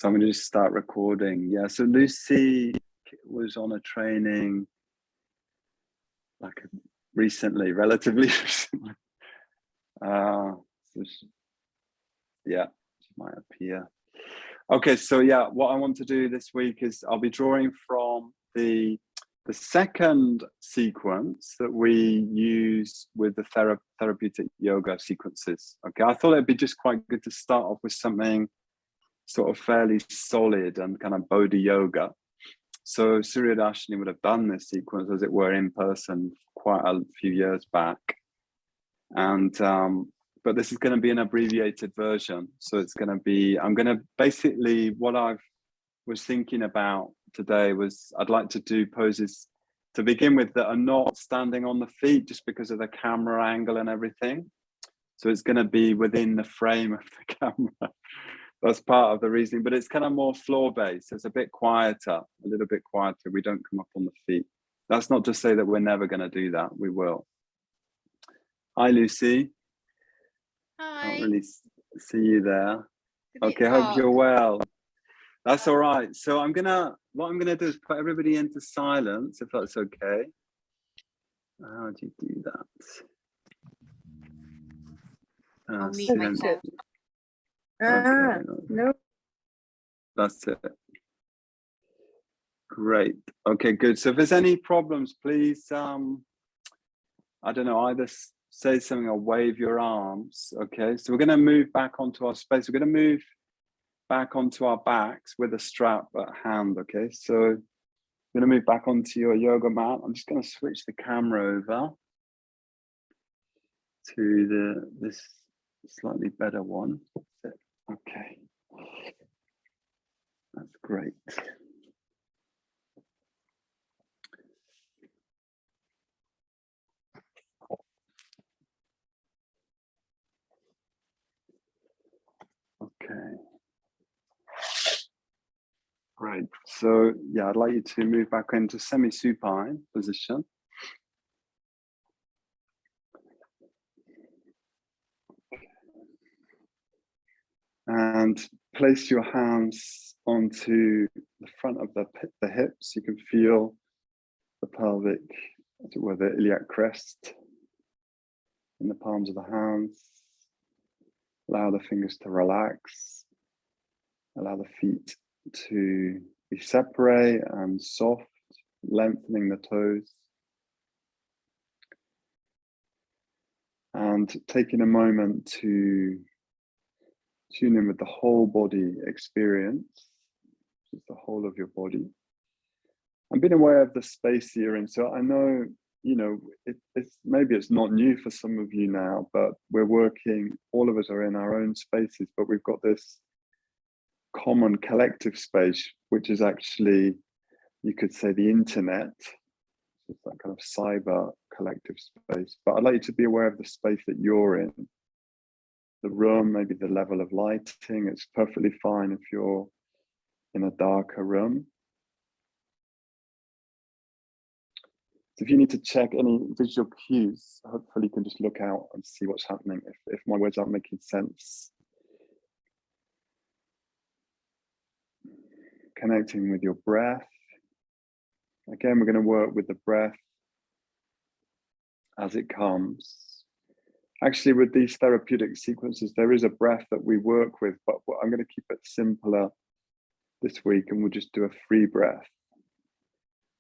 So I'm going to just start recording. Yeah, so Lucy was on a training like recently, relatively recently. Yeah, she might appear. Okay, so yeah, what I want to do this week is I'll be drawing from the second sequence that we use with the therapeutic yoga sequences. Okay, I thought it'd be just quite good to start off with something sort of fairly solid and kind of Bodhi yoga. So Surya Darshini would have done this sequence, as it were, in person quite a few years back. And but this is going to be an abbreviated version. So it's going to be, I'm going to basically, what I was thinking about today was I'd like to do poses to begin with that are not standing on the feet just because of the camera angle and everything. So it's going to be within the frame of the camera. That's part of the reasoning, but it's kind of more floor-based. It's a bit quieter, a little bit quieter. We don't come up on the feet. That's not to say that we're never going to do that. We will. Hi, Lucy. Hi. Can't really see you there. Okay, hope you're well. That's all right. So what I'm gonna do is put everybody into silence, if that's okay. How do you do that? I'll mute myself. Okay. No. That's it. Great. Okay, good. So if there's any problems, please, I don't know, either say something or wave your arms. Okay, so we're going to move back onto our space. We're going to move back onto our backs with a strap at hand. Okay, so we're going to move back onto your yoga mat. I'm just going to switch the camera over to this slightly better one. Okay, that's great. Okay. Great. So yeah, I'd like you to move back into semi-supine position. And place your hands onto the front of the hips. You can feel the pelvic, as it were, the iliac crest in the palms of the hands. Allow the fingers to relax. Allow the feet to be separate and soft, lengthening the toes. And taking a moment to tune in with the whole body experience, which is the whole of your body. And being aware of the space you're in. So I know, you know, maybe it's not new for some of you now, but we're working, all of us are in our own spaces, but we've got this common collective space, which is actually, you could say, the internet. It's that kind of cyber collective space. But I'd like you to be aware of the space that you're in. The room, maybe the level of lighting. It's perfectly fine if you're in a darker room. So if you need to check any visual cues, hopefully you can just look out and see what's happening if my words aren't making sense. Connecting with your breath. Again, we're going to work with the breath as it comes. Actually, with these therapeutic sequences, there is a breath that we work with, but I'm going to keep it simpler this week, and we'll just do a free breath.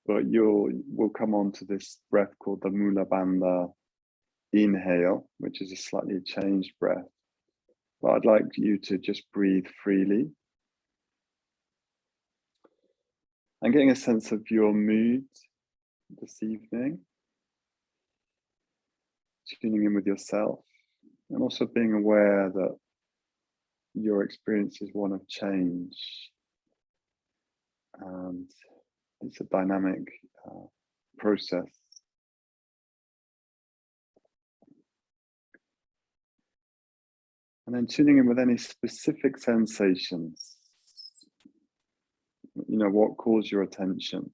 But we'll come on to this breath called the Mula Bandha inhale, which is a slightly changed breath. But I'd like you to just breathe freely. And getting a sense of your mood this evening. Tuning in with yourself, and also being aware that your experience is one of change, and it's a dynamic process. And then tuning in with any specific sensations. You know, what calls your attention?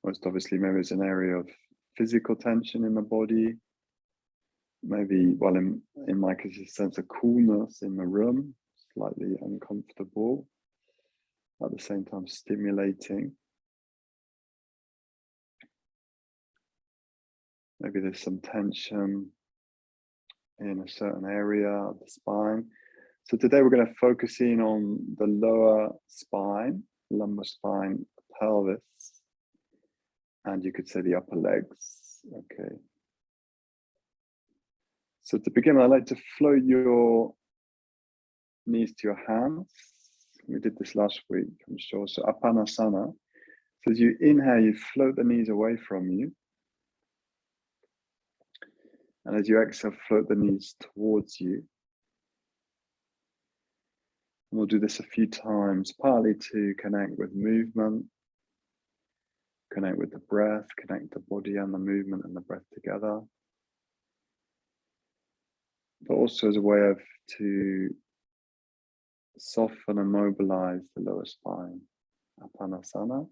Most obviously, maybe it's an area of physical tension in the body. Maybe, well, in my case, a sense of coolness in the room, slightly uncomfortable. at the same time stimulating. Maybe there's some tension in a certain area of the spine. So today we're going to focus in on the lower spine, lumbar spine, pelvis, and you could say the upper legs. Okay. So to begin, I'd like to float your knees to your hands. We did this last week, I'm sure. So Apanasana. So as you inhale, you float the knees away from you. And as you exhale, float the knees towards you. And we'll do this a few times, partly to connect with movement, connect with the breath, connect the body and the movement and the breath together. But also as a way of to soften and mobilize the lower spine. Apanasana.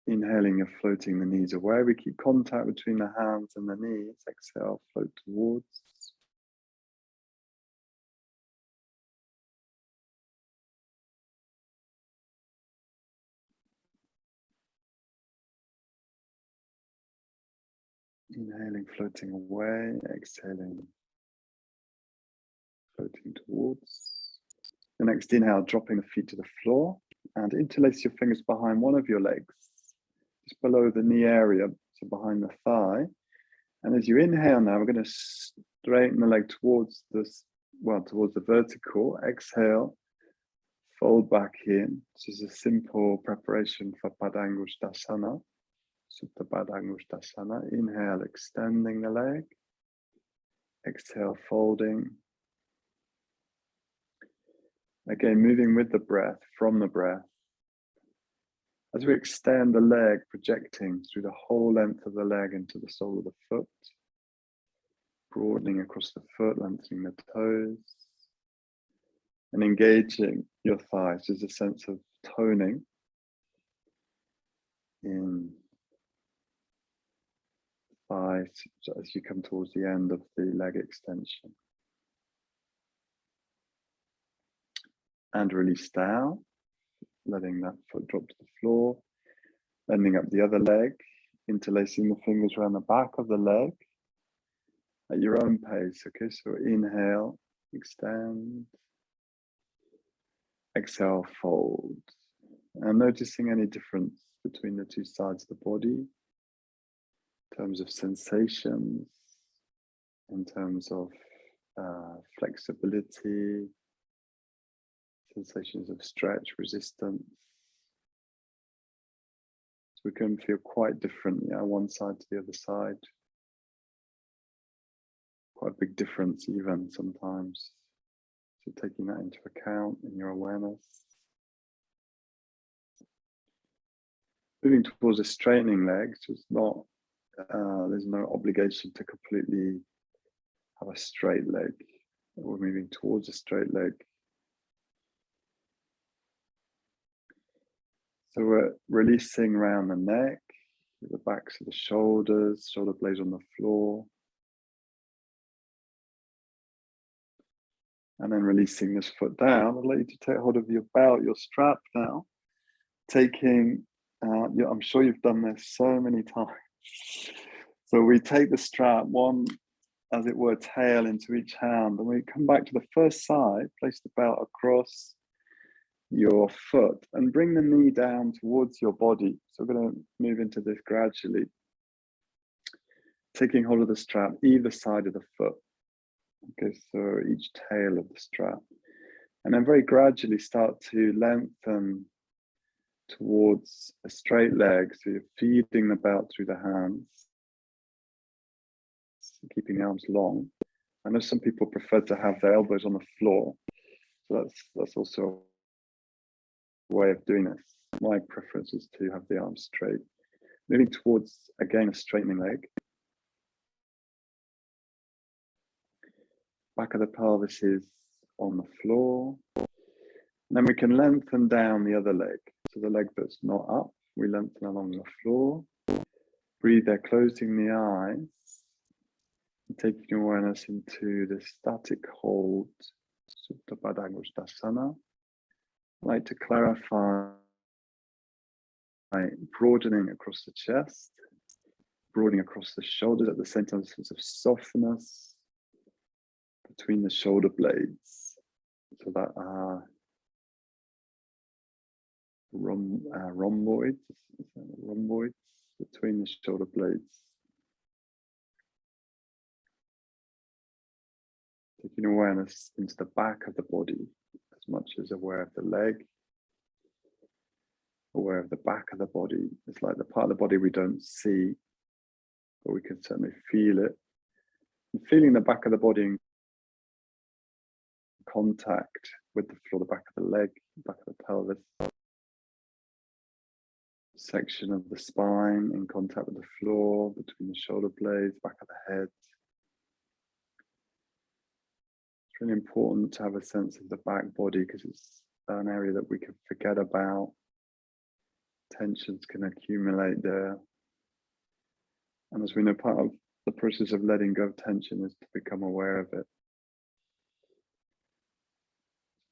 Inhaling, you're floating the knees away. We keep contact between the hands and the knees. Exhale, float towards. Inhaling, floating away. Exhaling, floating towards. The next inhale, dropping the feet to the floor and interlace your fingers behind one of your legs, just below the knee area, so behind the thigh. And as you inhale now, we're going to straighten the leg towards this, towards the vertical. Exhale, fold back in. This is a simple preparation for Padangusthasana. Supta Padangusthasana. Inhale, extending the leg. Exhale, folding. Again, moving with the breath, from the breath. As we extend the leg, projecting through the whole length of the leg into the sole of the foot, broadening across the foot, lengthening the toes, and engaging your thighs. There's a sense of toning in thighs as you come towards the end of the leg extension. And release down, letting that foot drop to the floor, bending up the other leg, interlacing the fingers around the back of the leg at your own pace. Okay, so inhale, extend, exhale, fold. And noticing any difference between the two sides of the body in terms of sensations, in terms of flexibility, sensations of stretch, resistance. So we can feel quite different, one side to the other side. Quite a big difference even sometimes. So taking that into account in your awareness. Moving towards a straightening leg, so it's not, there's no obligation to completely have a straight leg. We're moving towards a straight leg. So we're releasing around the neck, the backs of the shoulders, shoulder blades on the floor. And then releasing this foot down. I'd like you to take hold of your belt, your strap now. Taking, I'm sure you've done this so many times. So we take the strap, one, as it were, tail into each hand. And we come back to the first side, place the belt across your foot and bring the knee down towards your body. So we're going to move into this gradually. Taking hold of the strap, either side of the foot. Okay, so each tail of the strap. And then very gradually start to lengthen towards a straight leg. So you're feeding the belt through the hands, keeping the arms long. I know some people prefer to have their elbows on the floor. So that's also a way of doing this. My preference is to have the arms straight. Moving towards, again, a straightening leg. Back of the pelvis is on the floor. And then we can lengthen down the other leg. So the leg that's not up, we lengthen along the floor. Breathe there, closing the eyes. taking your awareness into the static hold, Supta Padangusthasana. I'd like to clarify broadening across the chest, broadening across the shoulders, at the same time, a sense of softness between the shoulder blades, so that rhomboids between the shoulder blades. Taking awareness into the back of the body as much as aware of the leg, aware of the back of the body. It's like the part of the body we don't see, but we can certainly feel it. And feeling the back of the body in contact with the floor, the back of the leg, back of the pelvis, section of the spine in contact with the floor, between the shoulder blades, back of the head. It's really important to have a sense of the back body because it's an area that we can forget about. Tensions can accumulate there. And as we know, part of the process of letting go of tension is to become aware of it.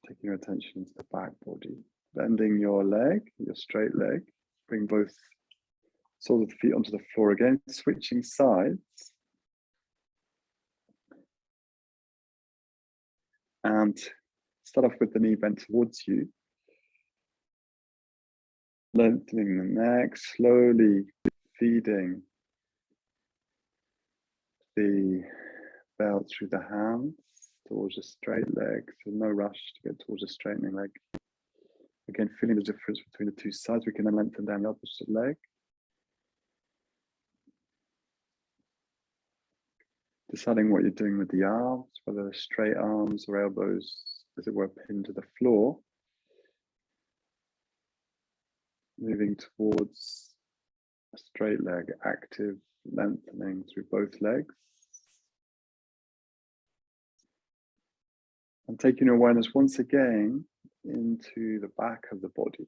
Taking your attention into the back body. Bending your leg, your straight leg. Bring both soles of the feet onto the floor again, switching sides. And start off with the knee bent towards you. Lengthening the neck, slowly feeding the belt through the hands towards a straight leg. So no rush to get towards a straightening leg. Again, feeling the difference between the two sides. We can then lengthen down the opposite leg. Deciding what you're doing with the arms, whether they're straight arms or elbows, as it were, pinned to the floor. Moving towards a straight leg, active lengthening through both legs. And taking awareness once again into the back of the body.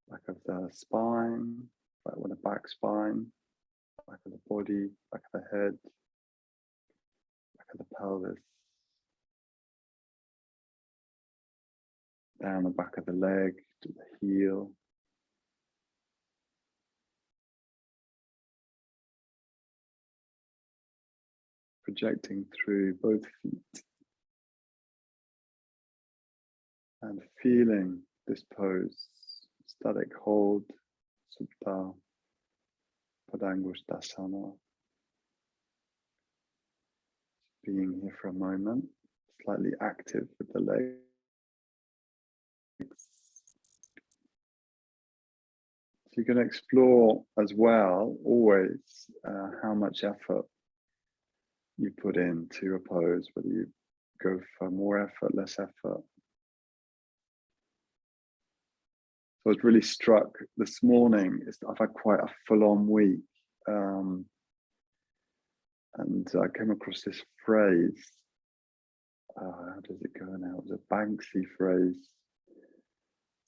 Back of the spine, back with the back spine, back of the body, back of the head, back of the pelvis. Down the back of the leg to the heel. Projecting through both feet. And feeling this pose, static hold, Supta Padangusthasana. Being here for a moment, slightly active with the legs. So you can explore as well, always, how much effort you put into a pose, whether you go for more effort, less effort. So I was really struck this morning. I've had quite a full-on week. And I came across this phrase. How does it go now? It was a Banksy phrase.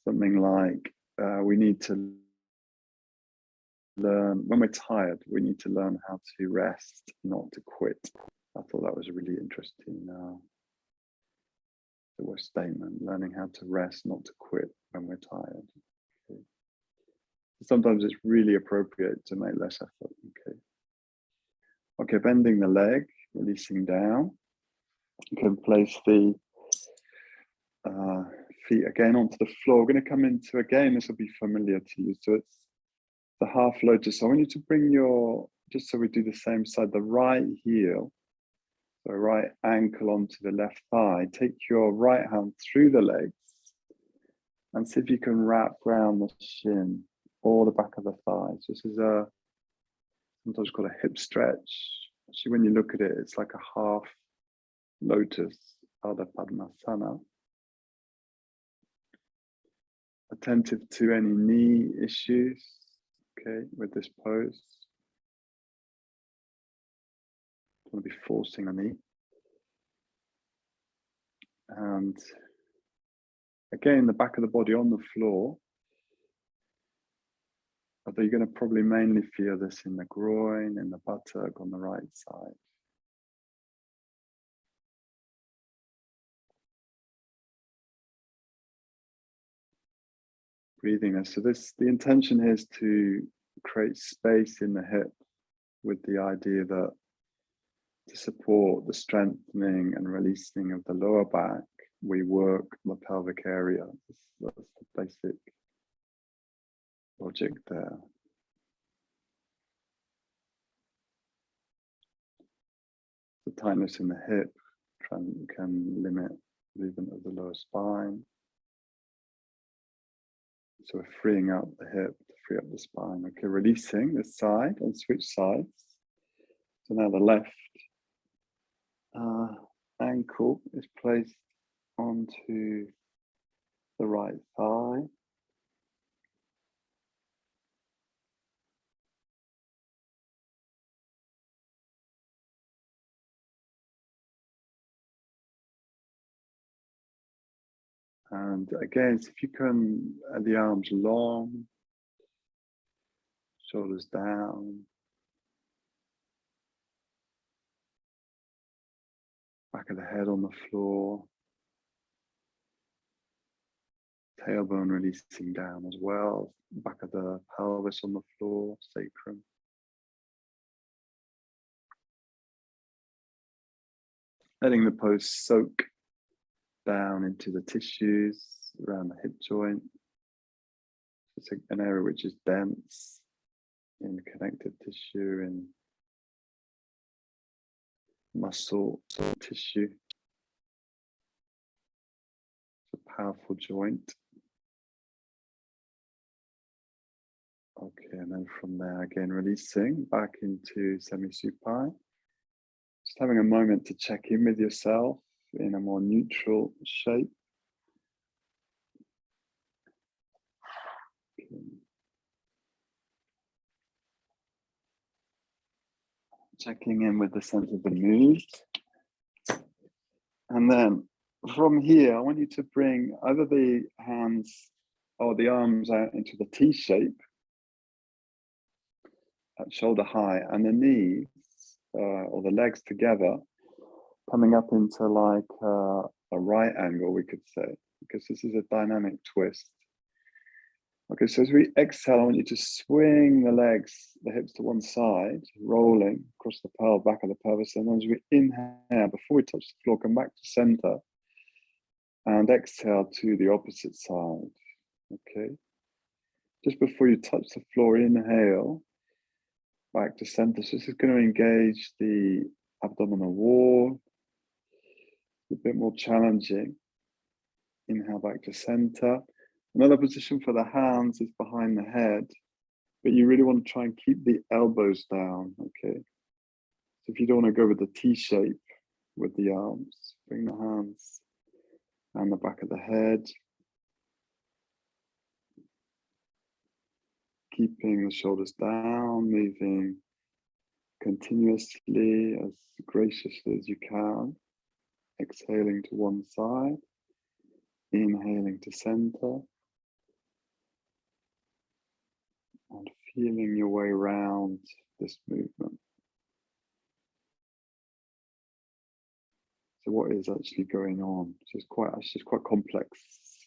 Something like, we need to learn, when we're tired, we need to learn how to rest, not to quit. I thought that was a really interesting statement, learning how to rest, not to quit when we're tired. Okay. Sometimes it's really appropriate to make less effort. Okay, bending the leg, releasing down. You can place the feet again onto the floor. We're going to come into, again, this will be familiar to you. So it's the half lotus. So I want you to bring your, just so we do the same side, the right heel, so right ankle onto the left thigh. Take your right hand through the legs and see if you can wrap around the shin or the back of the thigh. So this is sometimes called a hip stretch. Actually, when you look at it, it's like a half lotus, Ardha Padmasana. Attentive to any knee issues, okay, with this pose. Don't want to be forcing a knee. And again, the back of the body on the floor. although you're going to probably mainly feel this in the groin, in the buttock on the right side. Breathing this. So the intention here is to create space in the hip with the idea that to support the strengthening and releasing of the lower back, we work the pelvic area. That's the basic logic there. The tightness in the hip can limit movement of the lower spine. So we're freeing up the hip to free up the spine. Okay, releasing this side and switch sides. So now the left ankle is placed onto the right thigh. And again, if you can, the arms long, shoulders down, back of the head on the floor, tailbone releasing down as well, back of the pelvis on the floor, sacrum. Letting the pose soak down into the tissues around the hip joint. It's an area which is dense in connective tissue, in muscle tissue. It's a powerful joint. Okay, and then from there again, releasing back into semi-supine. Just having a moment to check in with yourself in a more neutral shape. Okay. Checking in with the sense of the mood. And then from here, I want you to bring either the hands or the arms out into the T shape at shoulder high, and the knees or the legs together, coming up into like a right angle, we could say, because this is a dynamic twist. Okay, so as we exhale, I want you to swing the legs, the hips to one side, rolling across the back of the pelvis. And as we inhale, before we touch the floor, come back to center and exhale to the opposite side. Okay, just before you touch the floor, inhale back to center. So this is going to engage the abdominal wall. A bit more challenging. Inhale back to center. Another position for the hands is behind the head, but you really want to try and keep the elbows down, okay? So if you don't want to go with the T shape with the arms, bring the hands and the back of the head. Keeping the shoulders down, moving continuously, as graciously as you can. Exhaling to one side, inhaling to center, and feeling your way around this movement. So what is actually going on? So it's quite complex,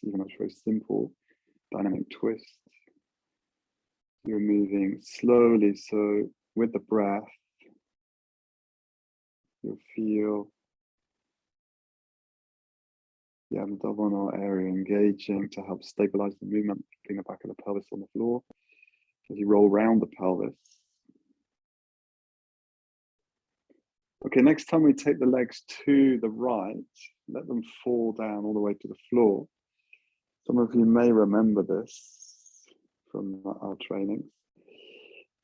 even though it's very simple. Dynamic twist. You're moving slowly, so with the breath, you'll feel the abdominal area engaging to help stabilize the movement, keeping the back of the pelvis on the floor as you roll around the pelvis. Okay, next time we take the legs to the right, let them fall down all the way to the floor. Some of you may remember this from our trainings.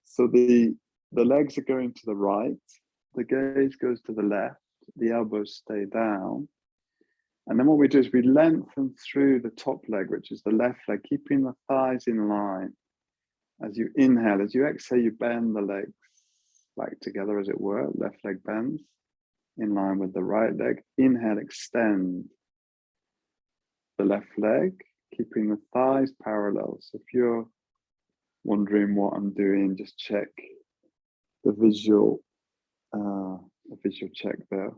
So the legs are going to the right, the gaze goes to the left, the elbows stay down. And then what we do is we lengthen through the top leg, which is the left leg, keeping the thighs in line. As you inhale, as you exhale, you bend the legs back together, as it were. Left leg bends in line with the right leg. Inhale, extend the left leg, keeping the thighs parallel. So if you want wondering what I'm doing, just check the visual check there.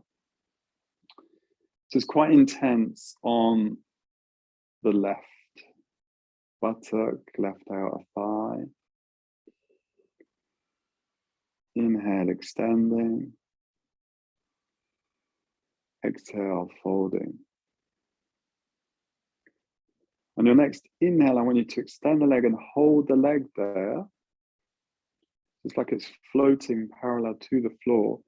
So it's quite intense on the left buttock, left outer thigh. Inhale, extending. Exhale, folding. On your next inhale, I want you to extend the leg and hold the leg there. It's like it's floating parallel to the floor.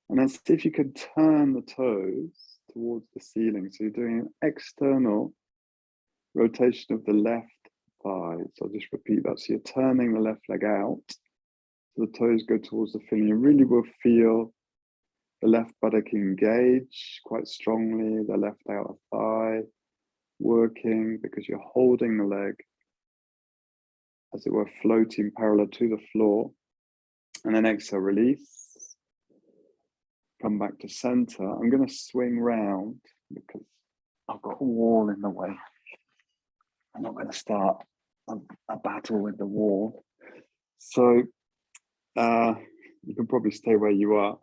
And then see if you can turn the toes towards the ceiling. So you're doing an external rotation of the left thigh. So I'll just repeat that. So you're turning the left leg out. So the toes go towards the ceiling. You really will feel the left buttock engage quite strongly, the left outer thigh working because you're holding the leg, as it were, floating parallel to the floor. And then exhale, release. Come back to center. I'm going to swing round because I've got a wall in the way. I'm not going to start a battle with the wall. So you can probably stay where you are.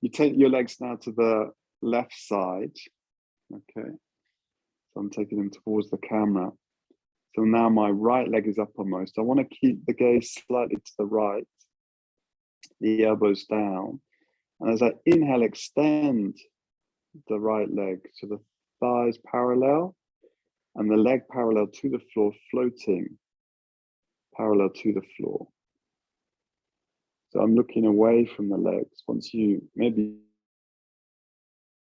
You take your legs now to the left side. Okay. So I'm taking them towards the camera. So now my right leg is uppermost. I want to keep the gaze slightly to the right, the elbows down. And as I inhale, extend the right leg so the thighs parallel and the leg parallel to the floor, floating parallel to the floor. So I'm looking away from the legs. Once maybe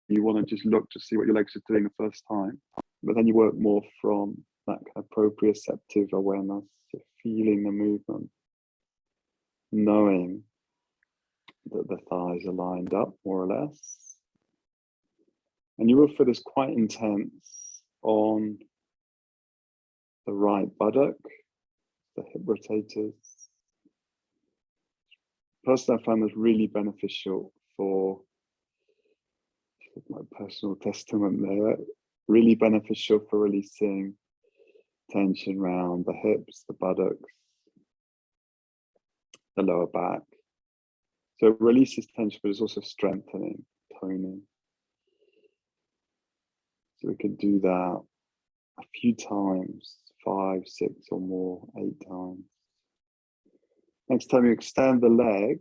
you want to just look to see what your legs are doing the first time, but then you work more from that kind of proprioceptive awareness, so feeling the movement, knowing that the thighs are lined up more or less. And you will feel this quite intense on the right buttock, the hip rotators. Personally, I found this really beneficial for my personal testament there, really beneficial for releasing tension around the hips, the buttocks, the lower back. So it releases tension, but it's also strengthening, toning. So we can do that a few times, 5, 6 or more, 8 times. Next time you extend the leg,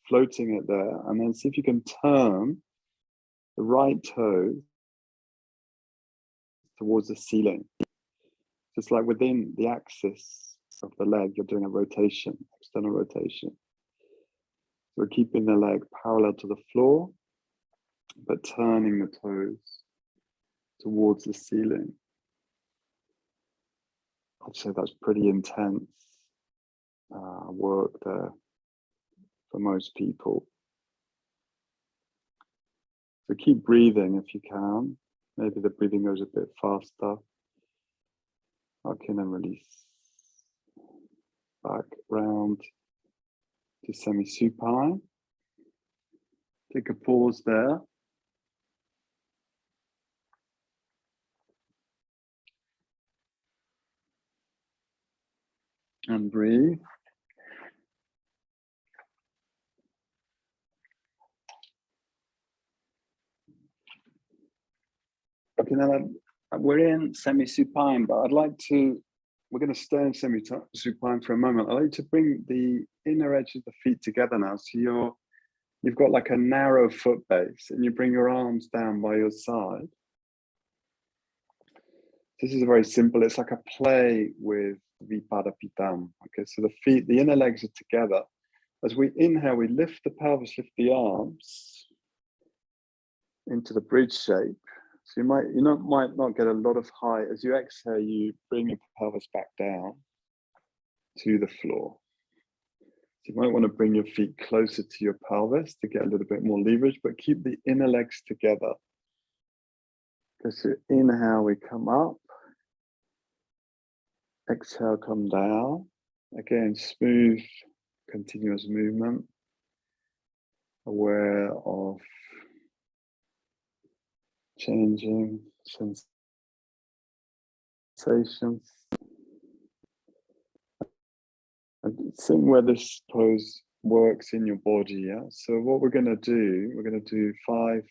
floating it there, and then see if you can turn the right toe towards the ceiling. Just like within the axis of the leg, you're doing a rotation, external rotation. So we're keeping the leg parallel to the floor, but turning the toes towards the ceiling. I'd say that's pretty intense work there for most people. So keep breathing if you can. Maybe the breathing goes a bit faster. Okay, then release. Back round to semi-supine. Take a pause there. And breathe. Okay, now we're in semi-supine, but we're going to stay in semi-supine for a moment. I'd like to bring the inner edge of the feet together now. So you've got like a narrow foot base and you bring your arms down by your side. This is very simple. It's like a play with Vipadapittam. Okay, so the inner legs are together. As we inhale, we lift the pelvis, lift the arms into the bridge shape. So you might not get a lot of height. As you exhale, you bring your pelvis back down to the floor. So you might want to bring your feet closer to your pelvis to get a little bit more leverage, but keep the inner legs together. So inhale, we come up. Exhale, come down. Again, smooth, continuous movement. Aware of changing sensations. noticing where this pose works in your body. Yeah. So what we're going to do 5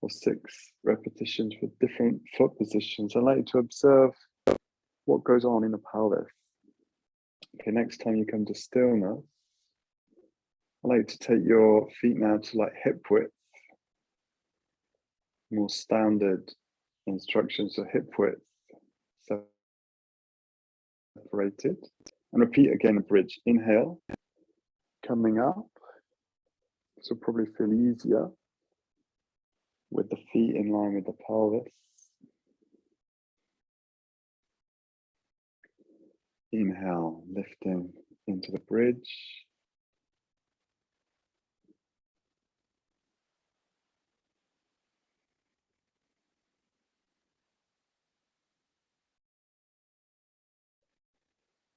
or 6 repetitions with different foot positions. I'd like you to observe what goes on in the pelvis. Okay, next time you come to stillness, I'd like to take your feet now to like hip width, more standard instructions of hip width, separated, and repeat again a bridge. Inhale, coming up. This will probably feel easier with the feet in line with the pelvis. Inhale, lifting into the bridge.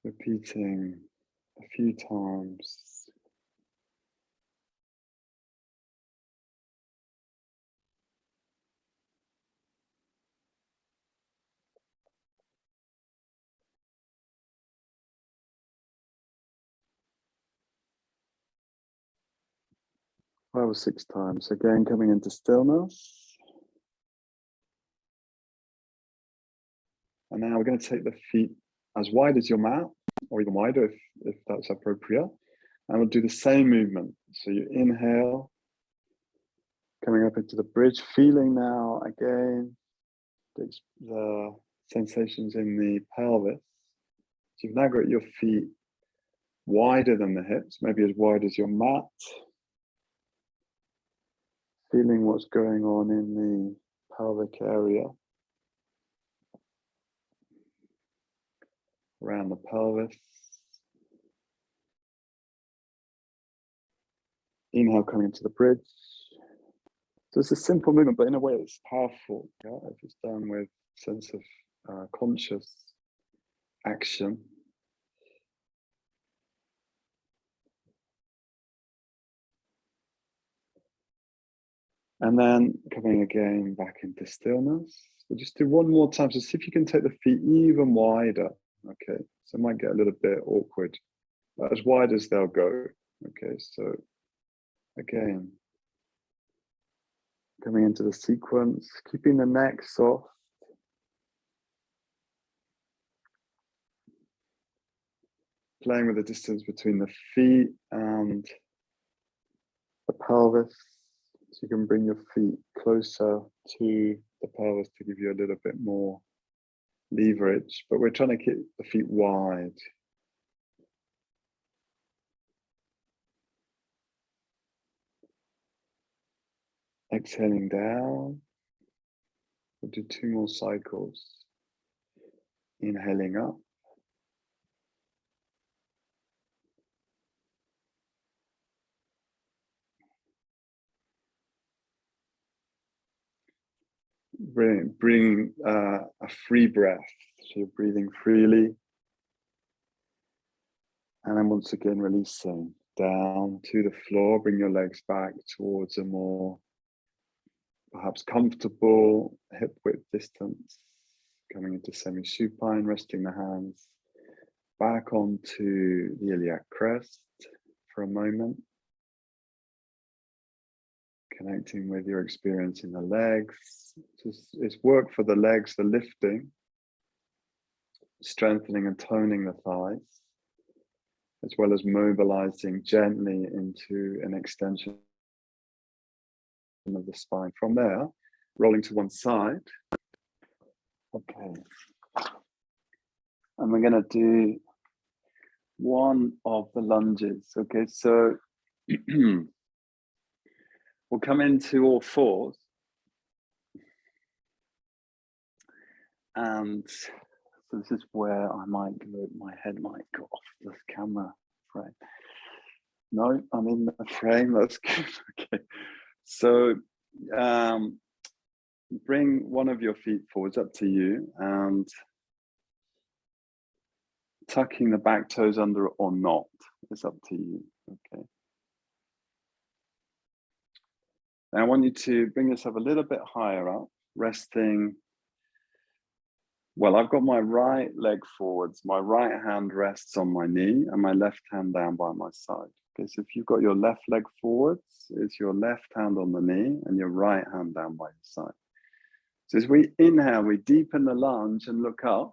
Repeating a few times. Five or 6 times. Again, coming into stillness. And now we're going to take the feet as wide as your mat, or even wider if that's appropriate. And we'll do the same movement. So you inhale, coming up into the bridge, feeling now again the sensations in the pelvis. So you've now got your feet wider than the hips, maybe as wide as your mat. Feeling what's going on in the pelvic area, around the pelvis. Inhale, coming into the bridge. So it's a simple movement, but in a way it's powerful. Yeah? If it's done with a sense of conscious action. And then coming again back into stillness. We'll just do one more time. So see if you can take the feet even wider. Okay, so it might get a little bit awkward, but as wide as they'll go. Okay, so again, coming into the sequence, keeping the neck soft. Playing with the distance between the feet and the pelvis. So you can bring your feet closer to the pelvis to give you a little bit more leverage, but we're trying to keep the feet wide. Exhaling down. We'll do 2 more cycles. Inhaling up. Bring a free breath. So you're breathing freely. And then once again, releasing down to the floor. Bring your legs back towards a more perhaps comfortable hip width distance. Coming into semi-supine, resting the hands back onto the iliac crest for a moment. Connecting with your experience in the legs. It's work for the legs, the lifting, strengthening and toning the thighs, as well as mobilizing gently into an extension of the spine. From there, rolling to one side. Okay. And we're going to do one of the lunges. Okay, so we'll come into all fours. And so this is where I might go, my head might go off this camera frame. No, I'm in the frame, that's good. Okay, so bring one of your feet forwards, up to you, and tucking the back toes under or not, it's up to you. Okay. Now I want you to bring yourself a little bit higher up, resting Well, I've got my right leg forwards, my right hand rests on my knee, and my left hand down by my side. Okay, so if you've got your left leg forwards, it's your left hand on the knee and your right hand down by your side. So as we inhale, we deepen the lunge and look up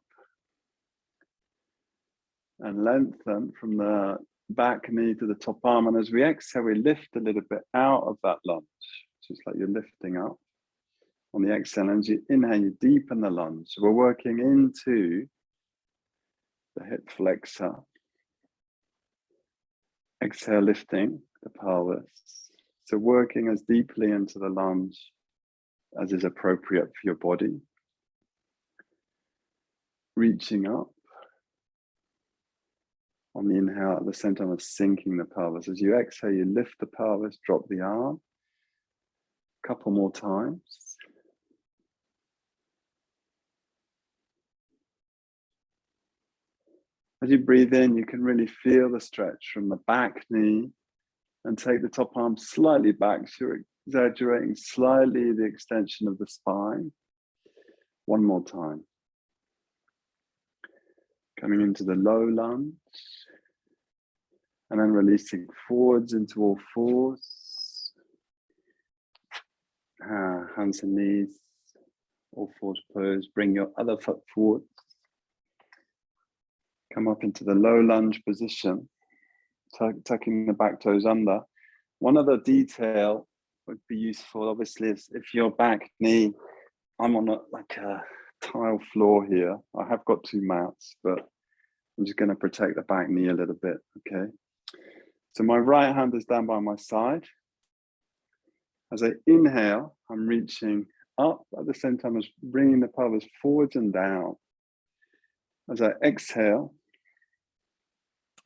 and lengthen from the back knee to the top arm. And as we exhale, we lift a little bit out of that lunge, just like you're lifting up. On the exhale, and as you inhale, you deepen the lunge. So we're working into the hip flexor. Exhale, lifting the pelvis. So working as deeply into the lunge as is appropriate for your body. Reaching up. On the inhale, at the same time of sinking the pelvis. As you exhale, you lift the pelvis, drop the arm. A couple more times. As you breathe in, you can really feel the stretch from the back knee and take the top arm slightly back. So you're exaggerating slightly the extension of the spine. One more time. Coming into the low lunge. And then releasing forwards into all fours. Hands and knees. All fours pose. Bring your other foot forward. Come up into the low lunge position, tucking the back toes under. One other detail would be useful, obviously, is if your back knee, I'm on a tile floor here. I have got 2 mats, but I'm just going to protect the back knee a little bit, okay? So my right hand is down by my side. As I inhale, I'm reaching up at the same time as bringing the pelvis forwards and down. As I exhale,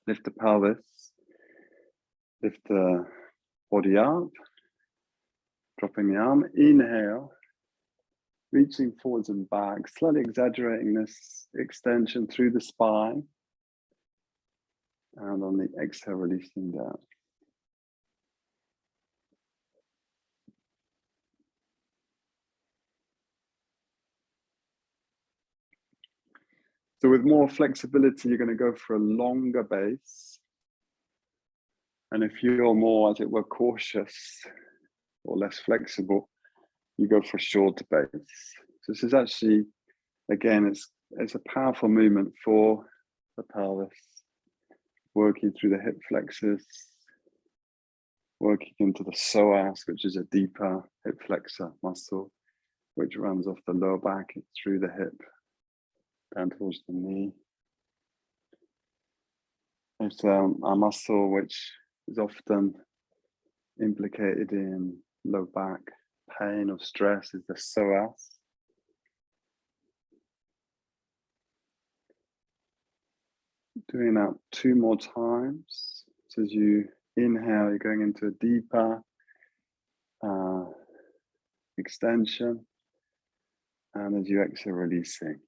lift the pelvis, lift the body up, dropping the arm, inhale, reaching forwards and back, slightly exaggerating this extension through the spine, and on the exhale, releasing down. So with more flexibility, you're going to go for a longer base. And if you're more, as it were, cautious or less flexible, you go for a shorter base. So this is actually, again, it's a powerful movement for the pelvis, working through the hip flexors, working into the psoas, which is a deeper hip flexor muscle, which runs off the lower back through the hip, down towards the knee. It's a muscle which is often implicated in low back pain or stress, is the psoas. Doing that 2 more times. So as you inhale, you're going into a deeper extension. And as you exhale, releasing.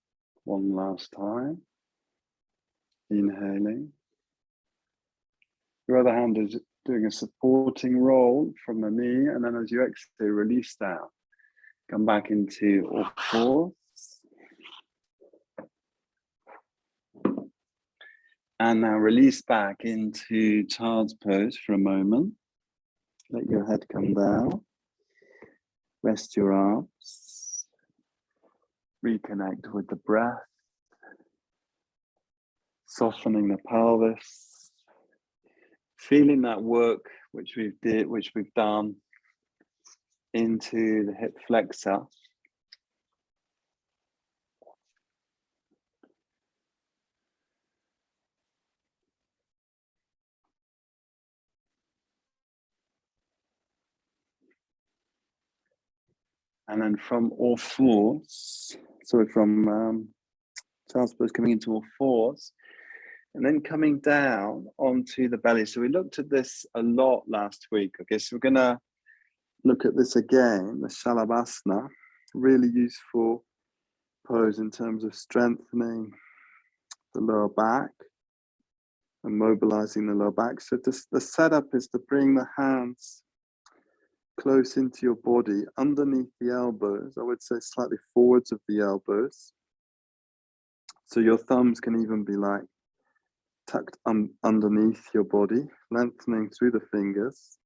One last time. Inhaling. Your other hand is doing a supporting roll from the knee. And then as you exhale, release down. Come back into all fours. And now release back into child's pose for a moment. Let your head come down. Rest your arms. Reconnect with the breath. Softening the pelvis. Feeling that work which we've done into the hip flexor. And then from all fours, from child's pose coming into all fours, and then coming down onto the belly. So we looked at this a lot last week. Okay, so we're gonna look at this again, the Shalabhasana, really useful pose in terms of strengthening the lower back and mobilizing the lower back. So the setup is to bring the hands close into your body, underneath the elbows, I would say slightly forwards of the elbows. So your thumbs can even be like tucked underneath your body, lengthening through the fingers.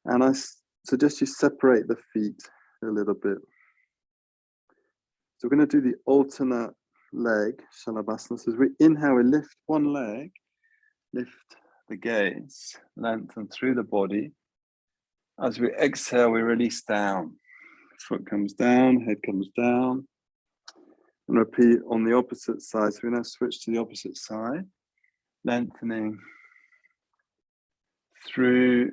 And I suggest you separate the feet a little bit. So we're going to do the alternate leg, Shalabhasana. So as we inhale, we lift one leg, lift the gaze, lengthen through the body. As we exhale, we release down. Foot comes down, head comes down. And repeat on the opposite side. So we now switch to the opposite side, lengthening through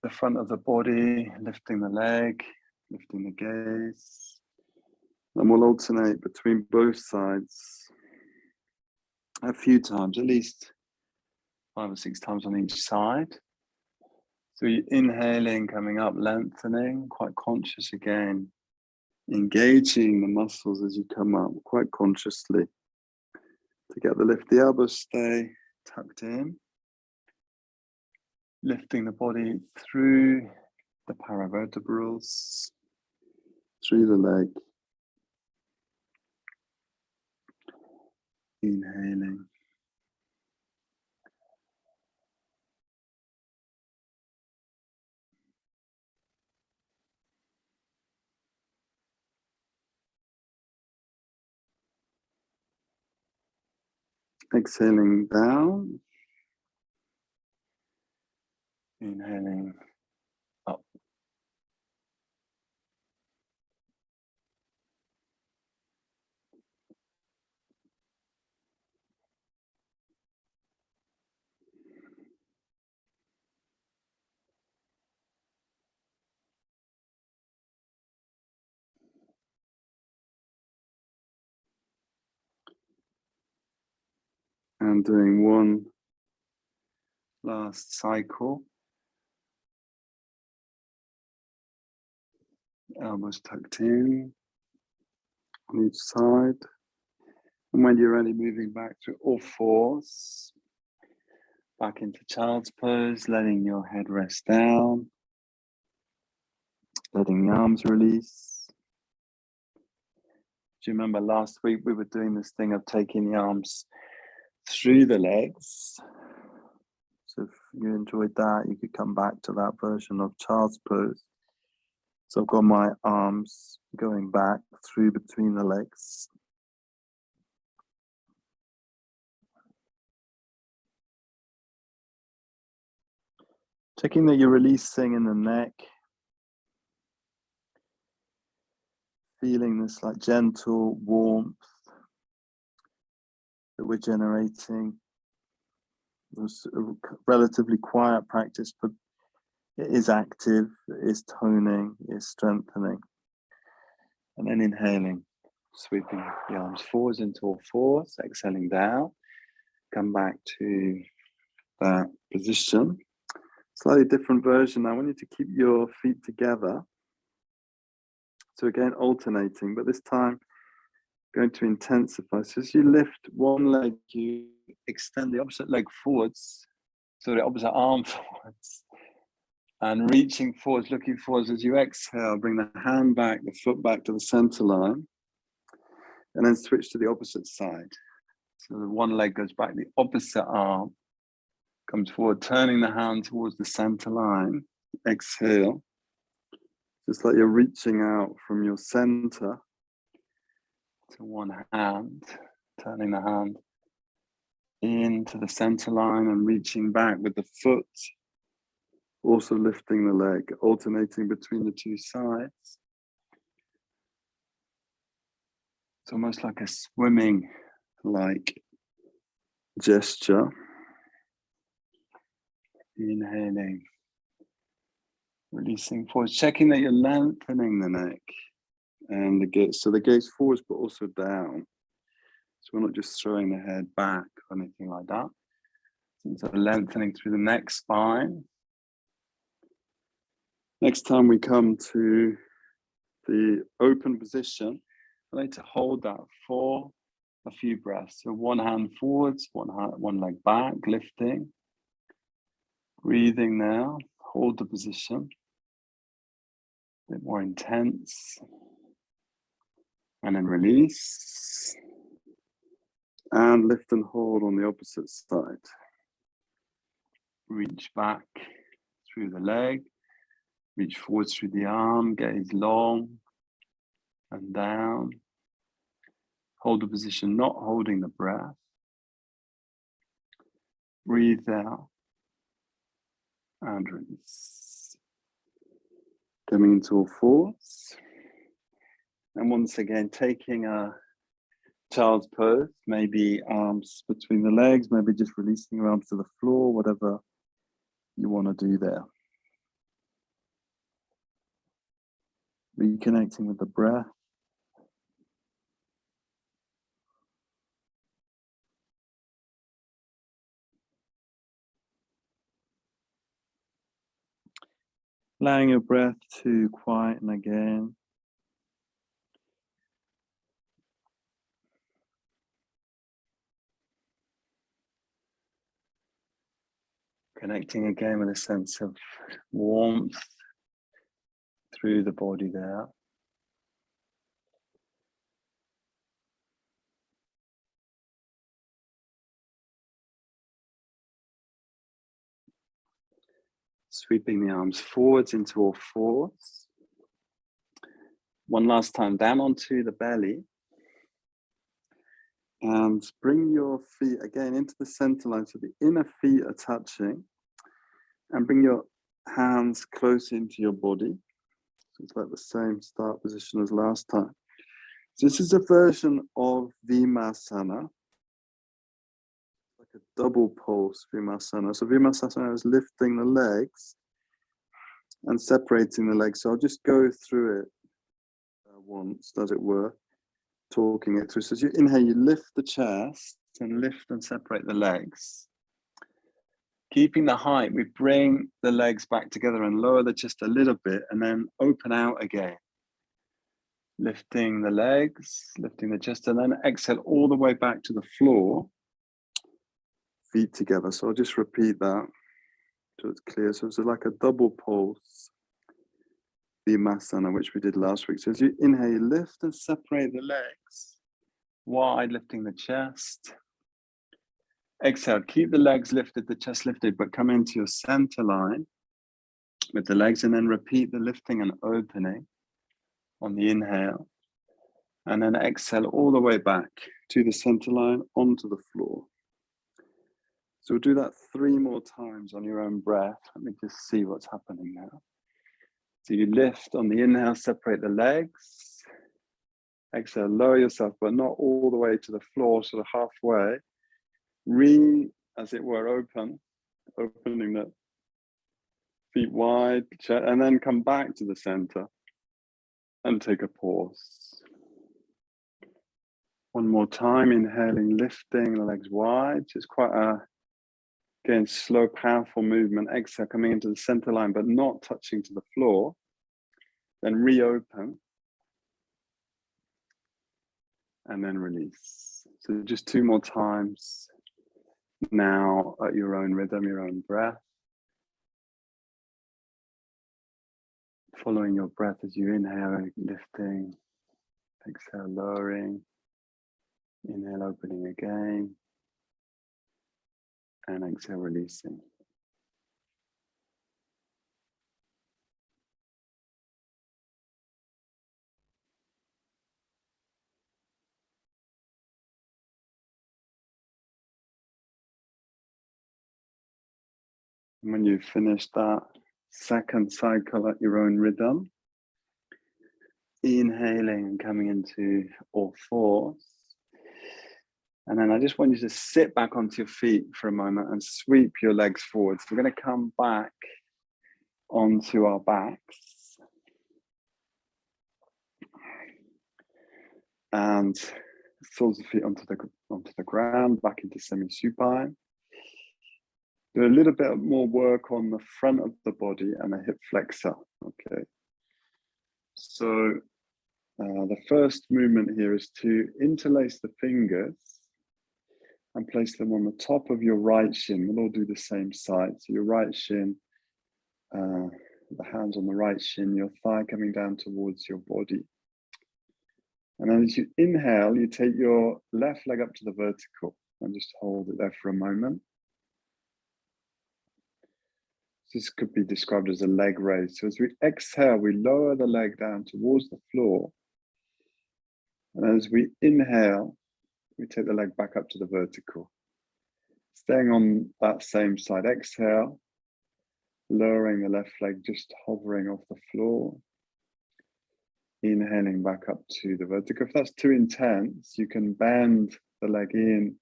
the front of the body, lifting the leg, lifting the gaze. And we'll alternate between both sides a few times, at least 5 or 6 times on each side. So you're inhaling, coming up, lengthening, quite conscious again, engaging the muscles as you come up, quite consciously. To get the lift, the elbows stay tucked in, lifting the body through the paravertebrals, through the leg. Inhaling. Exhaling down. Inhaling up. And doing one last cycle. Elbows tucked in on each side. And when you're ready, moving back to all fours. Back into child's pose, letting your head rest down. Letting the arms release. Do you remember last week we were doing this thing of taking the arms through the legs? So if you enjoyed that, you could come back to that version of child's pose. So I've got my arms going back through between the legs. Checking that you're releasing in the neck. Feeling this like gentle warmth that we're generating. It was a relatively quiet practice, but it is active, it is toning, it is strengthening. And then inhaling, sweeping the arms forwards into all fours, exhaling down. Come back to that position. Slightly different version. I want you to keep your feet together. So again, alternating, but this time going to intensify. So as you lift one leg, you extend the opposite leg forwards, so the opposite arm forwards, and reaching forwards, looking forwards. As you exhale, bring the hand back, the foot back to the center line, and then switch to the opposite side. So the one leg goes back, the opposite arm comes forward, turning the hand towards the center line. Exhale. Just like you're reaching out from your center to one hand, turning the hand into the center line and reaching back with the foot, also lifting the leg, alternating between the two sides. It's almost like a swimming-like gesture. Inhaling, releasing forward, checking that you're lengthening the neck and the gaze. So the gaze forwards, but also down. So we're not just throwing the head back or anything like that. So lengthening through the neck, spine. Next time we come to the open position, I like to hold that for a few breaths. So one hand forwards, one leg back, lifting. Breathing now, hold the position. A bit more intense. And then release. And lift and hold on the opposite side. Reach back through the leg, reach forwards through the arm, gaze long and down. Hold the position, not holding the breath. Breathe out and release. Coming into all fours. And once again, taking a child's pose, maybe arms between the legs, maybe just releasing your arms to the floor, whatever you want to do there. Reconnecting with the breath. Allowing your breath to quieten again. Connecting again with a sense of warmth through the body there. Sweeping the arms forwards into all fours. One last time, down onto the belly. And bring your feet again into the center line, so the inner feet are touching. And bring your hands close into your body. So it's like the same start position as last time. So this is a version of Vimarsana. Like a double pulse Vimarsana. So Vimarsana is lifting the legs and separating the legs. So I'll just go through it once, as it were, talking it through. So as you inhale, you lift the chest and lift and separate the legs. Keeping the height, we bring the legs back together and lower the chest a little bit and then open out again. Lifting the legs, lifting the chest, and then exhale all the way back to the floor. Feet together. So I'll just repeat that so it's clear. So it's like a double pulse Vimarsana, which we did last week. So as you inhale, you lift and separate the legs, wide, lifting the chest. Exhale, keep the legs lifted, the chest lifted, but come into your center line with the legs, and then repeat the lifting and opening on the inhale. And then exhale all the way back to the center line, onto the floor. So we'll do that 3 more times on your own breath. Let me just see what's happening now. So you lift on the inhale, separate the legs. Exhale, lower yourself, but not all the way to the floor, sort of halfway. As it were, opening the feet wide, and then come back to the center and take a pause. One more time, inhaling, lifting the legs wide. Just quite a, again, slow, powerful movement. Exhale, coming into the center line, but not touching to the floor. Then reopen. And then release. So just 2 more times. Now at your own rhythm, your own breath. Following your breath as you inhale, lifting. Exhale, lowering. Inhale, opening again. And exhale, releasing. And when you've finished that second cycle at your own rhythm, inhaling and coming into all fours. And then I just want you to sit back onto your feet for a moment and sweep your legs forward. So we're going to come back onto our backs. And soles of the feet onto the ground, back into semi-supine. Do a little bit more work on the front of the body and the hip flexor. Okay. So the first movement here is to interlace the fingers and place them on the top of your right shin. We'll all do the same side. So your right shin, the hands on the right shin, your thigh coming down towards your body. And then as you inhale, you take your left leg up to the vertical and just hold it there for a moment. This could be described as a leg raise. So as we exhale, we lower the leg down towards the floor. And as we inhale, we take the leg back up to the vertical. Staying on that same side, exhale, lowering the left leg, just hovering off the floor. Inhaling back up to the vertical. If that's too intense, you can bend the leg in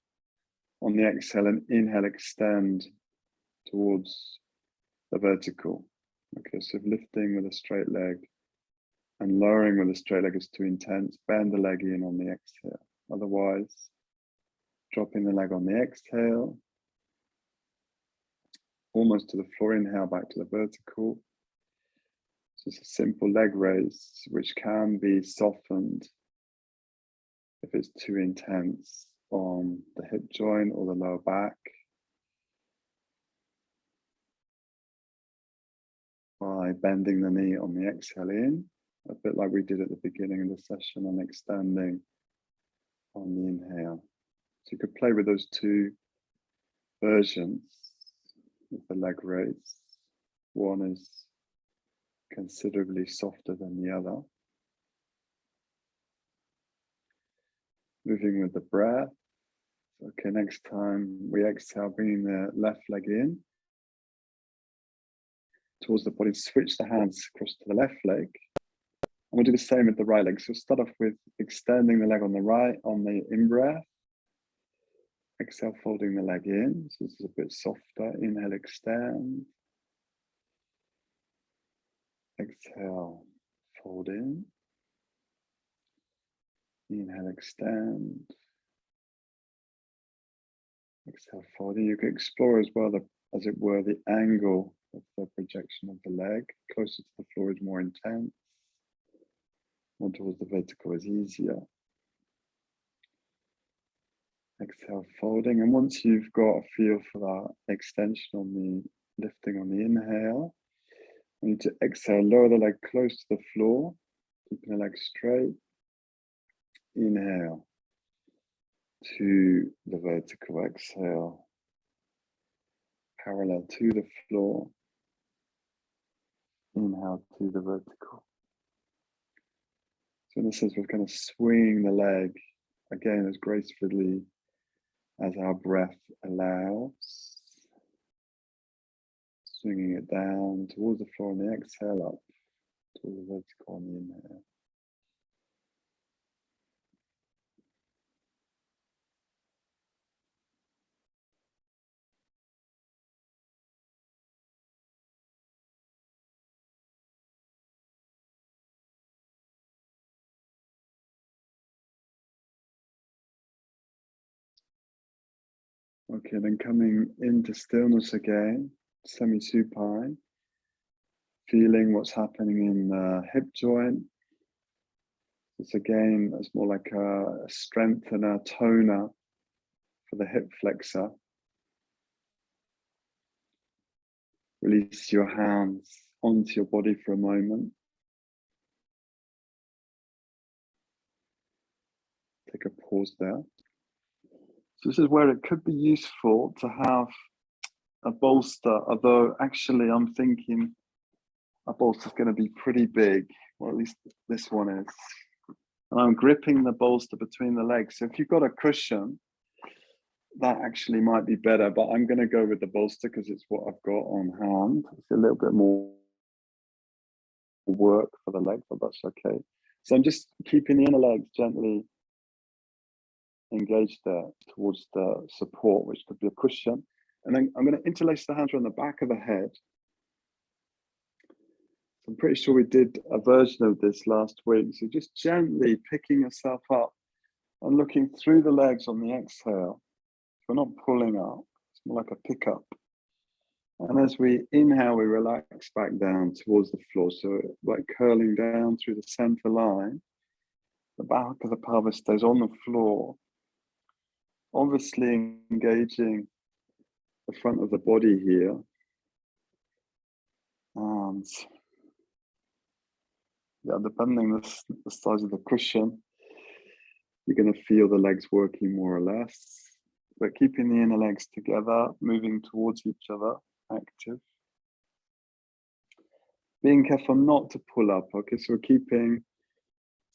on the exhale and inhale, extend towards the vertical. Okay, so lifting with a straight leg and lowering with a straight leg is too intense. Bend the leg in on the exhale. Otherwise, dropping the leg on the exhale, almost to the floor. Inhale back to the vertical. So it's a simple leg raise, which can be softened if it's too intense on the hip joint or the lower back. By bending the knee on the exhale in, a bit like we did at the beginning of the session, and extending on the inhale. So you could play with those two versions of the leg raise. One is considerably softer than the other. Moving with the breath. Okay, next time we exhale, bringing the left leg in towards the body, switch the hands across to the left leg. And we'll do the same with the right leg. So start off with extending the leg on the right on the in-breath. Exhale, folding the leg in. So this is a bit softer. Inhale, extend. Exhale, fold in. Inhale, extend. Exhale, fold in. You can explore as well, as it were, the angle of the projection of the leg. Closer to the floor is more intense. More towards the vertical is easier. Exhale, folding. And once you've got a feel for that extension on the lifting on the inhale, you need to exhale, lower the leg close to the floor, keeping the leg straight. Inhale to the vertical, exhale, parallel to the floor. Inhale to the vertical. So in a sense, we're going to swing the leg again as gracefully as our breath allows. Swinging it down towards the floor on the exhale, up towards the vertical on the inhale. Okay, then coming into stillness again, semi-supine, feeling what's happening in the hip joint. This again is more like a strengthener, toner for the hip flexor. Release your hands onto your body for a moment. Take a pause there. So this is where it could be useful to have a bolster, although actually I'm thinking a bolster is going to be pretty big, or at least this one is. And I'm gripping the bolster between the legs. So if you've got a cushion, that actually might be better, but I'm going to go with the bolster because it's what I've got on hand. It's a little bit more work for the leg, but that's okay. So I'm just keeping the inner legs gently engaged there towards the support, which could be a cushion. And then I'm going to interlace the hands around the back of the head. So I'm pretty sure we did a version of this last week. So just gently picking yourself up and looking through the legs on the exhale. We're not pulling up, it's more like a pickup. And as we inhale, we relax back down towards the floor. So like curling down through the center line, the back of the pelvis stays on the floor, obviously engaging the front of the body here. And yeah, depending the size of the cushion, You're going to feel the legs working more or less, but keeping the inner legs together, moving towards each other, active. Being careful not to pull up, okay? So we're keeping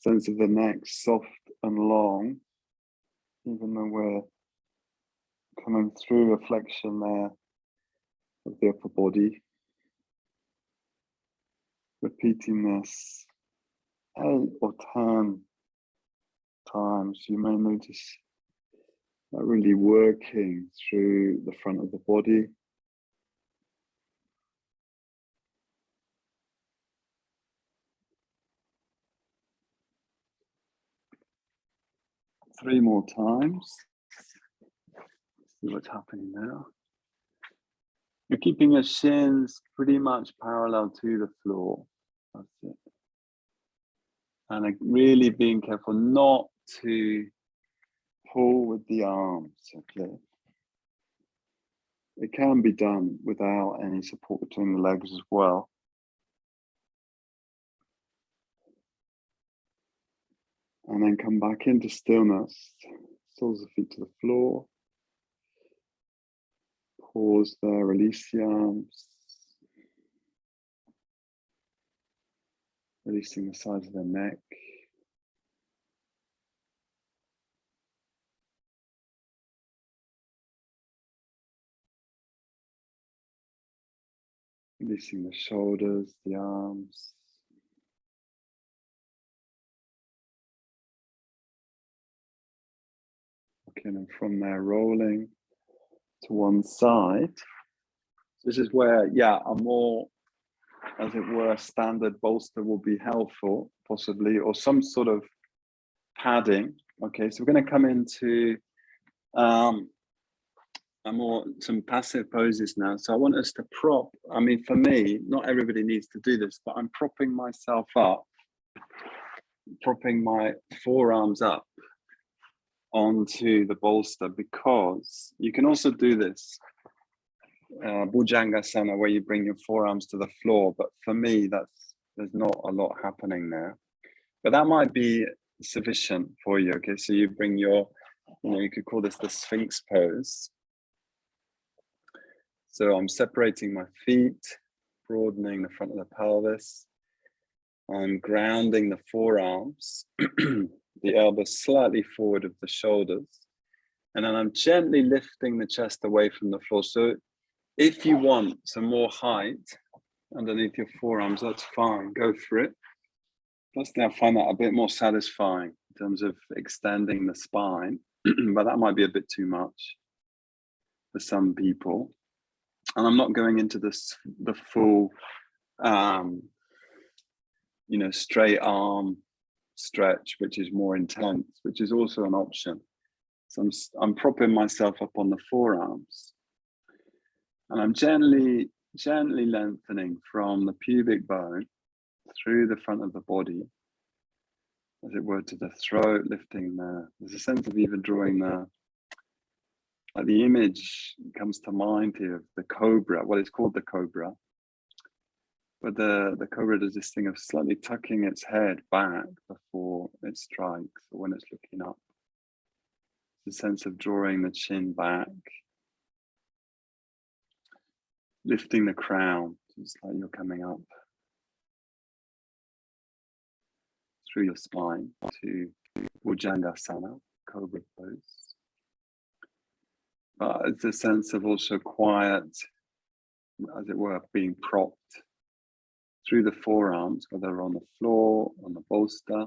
sense of the neck soft and long, even though we're coming through a flexion there of the upper body. Repeating this 8 or 10 times, you may notice that really working through the front of the body. Three more times. See what's happening now. You're keeping your shins pretty much parallel to the floor. That's it. And really being careful not to pull with the arms, okay? It can be done without any support between the legs as well. And then come back into stillness. Soles of the feet to the floor. Pause there, release the arms. Releasing the sides of the neck. Releasing the shoulders, the arms. Okay, and from there rolling to one side. This is where, yeah, a more, as it were, standard bolster will be helpful, possibly, or some sort of padding. Okay, so we're going to come into some passive poses now. So I want us to prop, I mean, for me, not everybody needs to do this, but I'm propping myself up, propping my forearms up onto the bolster, because you can also do this Bhujangasana, where you bring your forearms to the floor, but for me there's not a lot happening there, but that might be sufficient for you. Okay, so you bring your, you could call this the Sphinx Pose. So I'm separating my feet, broadening the front of the pelvis. I'm grounding the forearms, the elbows slightly forward of the shoulders, and then I'm gently lifting the chest away from the floor. So if you want some more height underneath your forearms, that's fine, go for it. Personally, I find that a bit more satisfying in terms of extending the spine, but that might be a bit too much for some people. And I'm not going into the full, straight arm stretch, which is more intense, which is also an option. So I'm propping myself up on the forearms, and I'm gently lengthening from the pubic bone through the front of the body, as it were, to the throat, lifting there's a sense of even drawing like the image comes to mind here of the cobra. Well, it's called the cobra, but the cobra does this thing of slightly tucking its head back before it strikes, or when it's looking up. The sense of drawing the chin back, lifting the crown, just like you're coming up through your spine to Bhujangasana, Cobra Pose. But it's a sense of also quiet, as it were, being propped through the forearms, whether on the floor, on the bolster.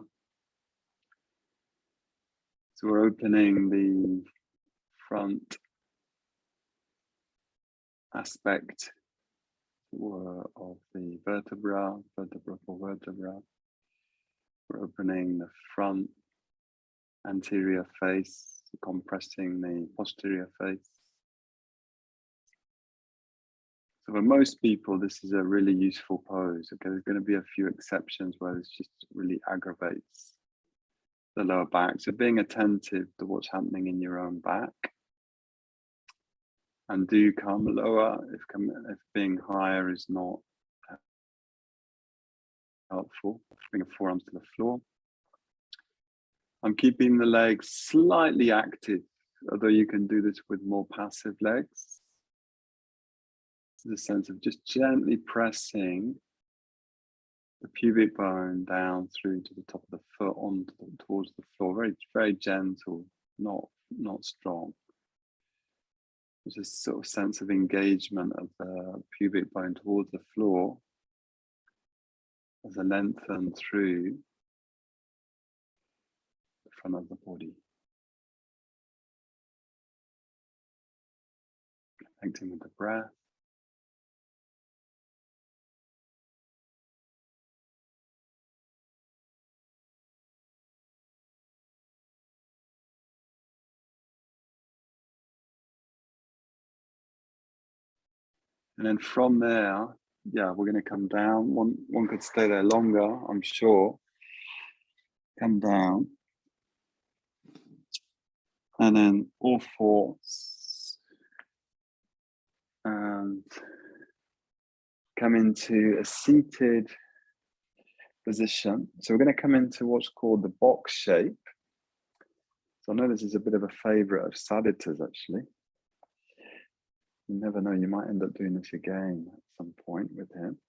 So we're opening the front aspect of the vertebra for vertebra. We're opening the front anterior face, compressing the posterior face. So for most people, this is a really useful pose. Okay, there's going to be a few exceptions where this just really aggravates the lower back. So being attentive to what's happening in your own back. And do come lower if being higher is not helpful. Bring your forearms to the floor. I'm keeping the legs slightly active, although you can do this with more passive legs. The sense of just gently pressing the pubic bone down through to the top of the foot towards the floor. Very, very gentle, not strong. There's a sort of sense of engagement of the pubic bone towards the floor as I lengthen through the front of the body. Connecting with the breath. And then from there, yeah, we're going to come down. One could stay there longer, I'm sure. Come down. And then all fours. And come into a seated position. So we're going to come into what's called the box shape. So I know this is a bit of a favorite of Sadhita's actually. You never know, you might end up doing this again at some point with him.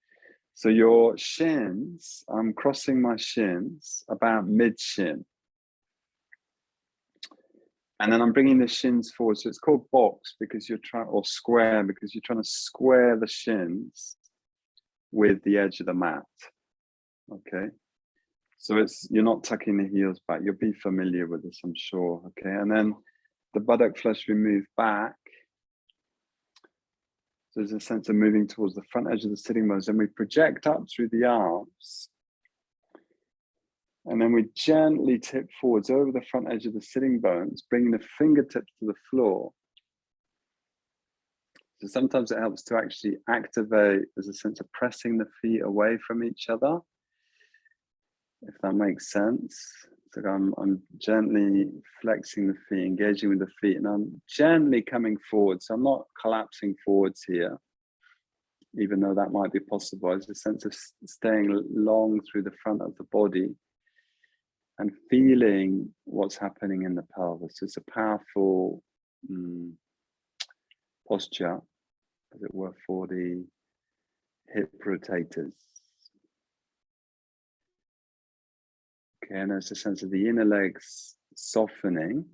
So your shins, I'm crossing my shins about mid-shin. And then I'm bringing the shins forward. So it's called box because you're trying, or square, because you're trying to square the shins with the edge of the mat. Okay. So you're not tucking the heels back. You'll be familiar with this, I'm sure. Okay. And then the buttock flesh we move back. So there's a sense of moving towards the front edge of the sitting bones. And we project up through the arms. And then we gently tip forwards over the front edge of the sitting bones, bringing the fingertips to the floor. So sometimes it helps to actually activate, there's a sense of pressing the feet away from each other, if that makes sense. So I'm gently flexing the feet, engaging with the feet, and I'm gently coming forward. So I'm not collapsing forwards here, even though that might be possible. There's a sense of staying long through the front of the body and feeling what's happening in the pelvis. It's a powerful posture, as it were, for the hip rotators. Okay, and there's a sense of the inner legs softening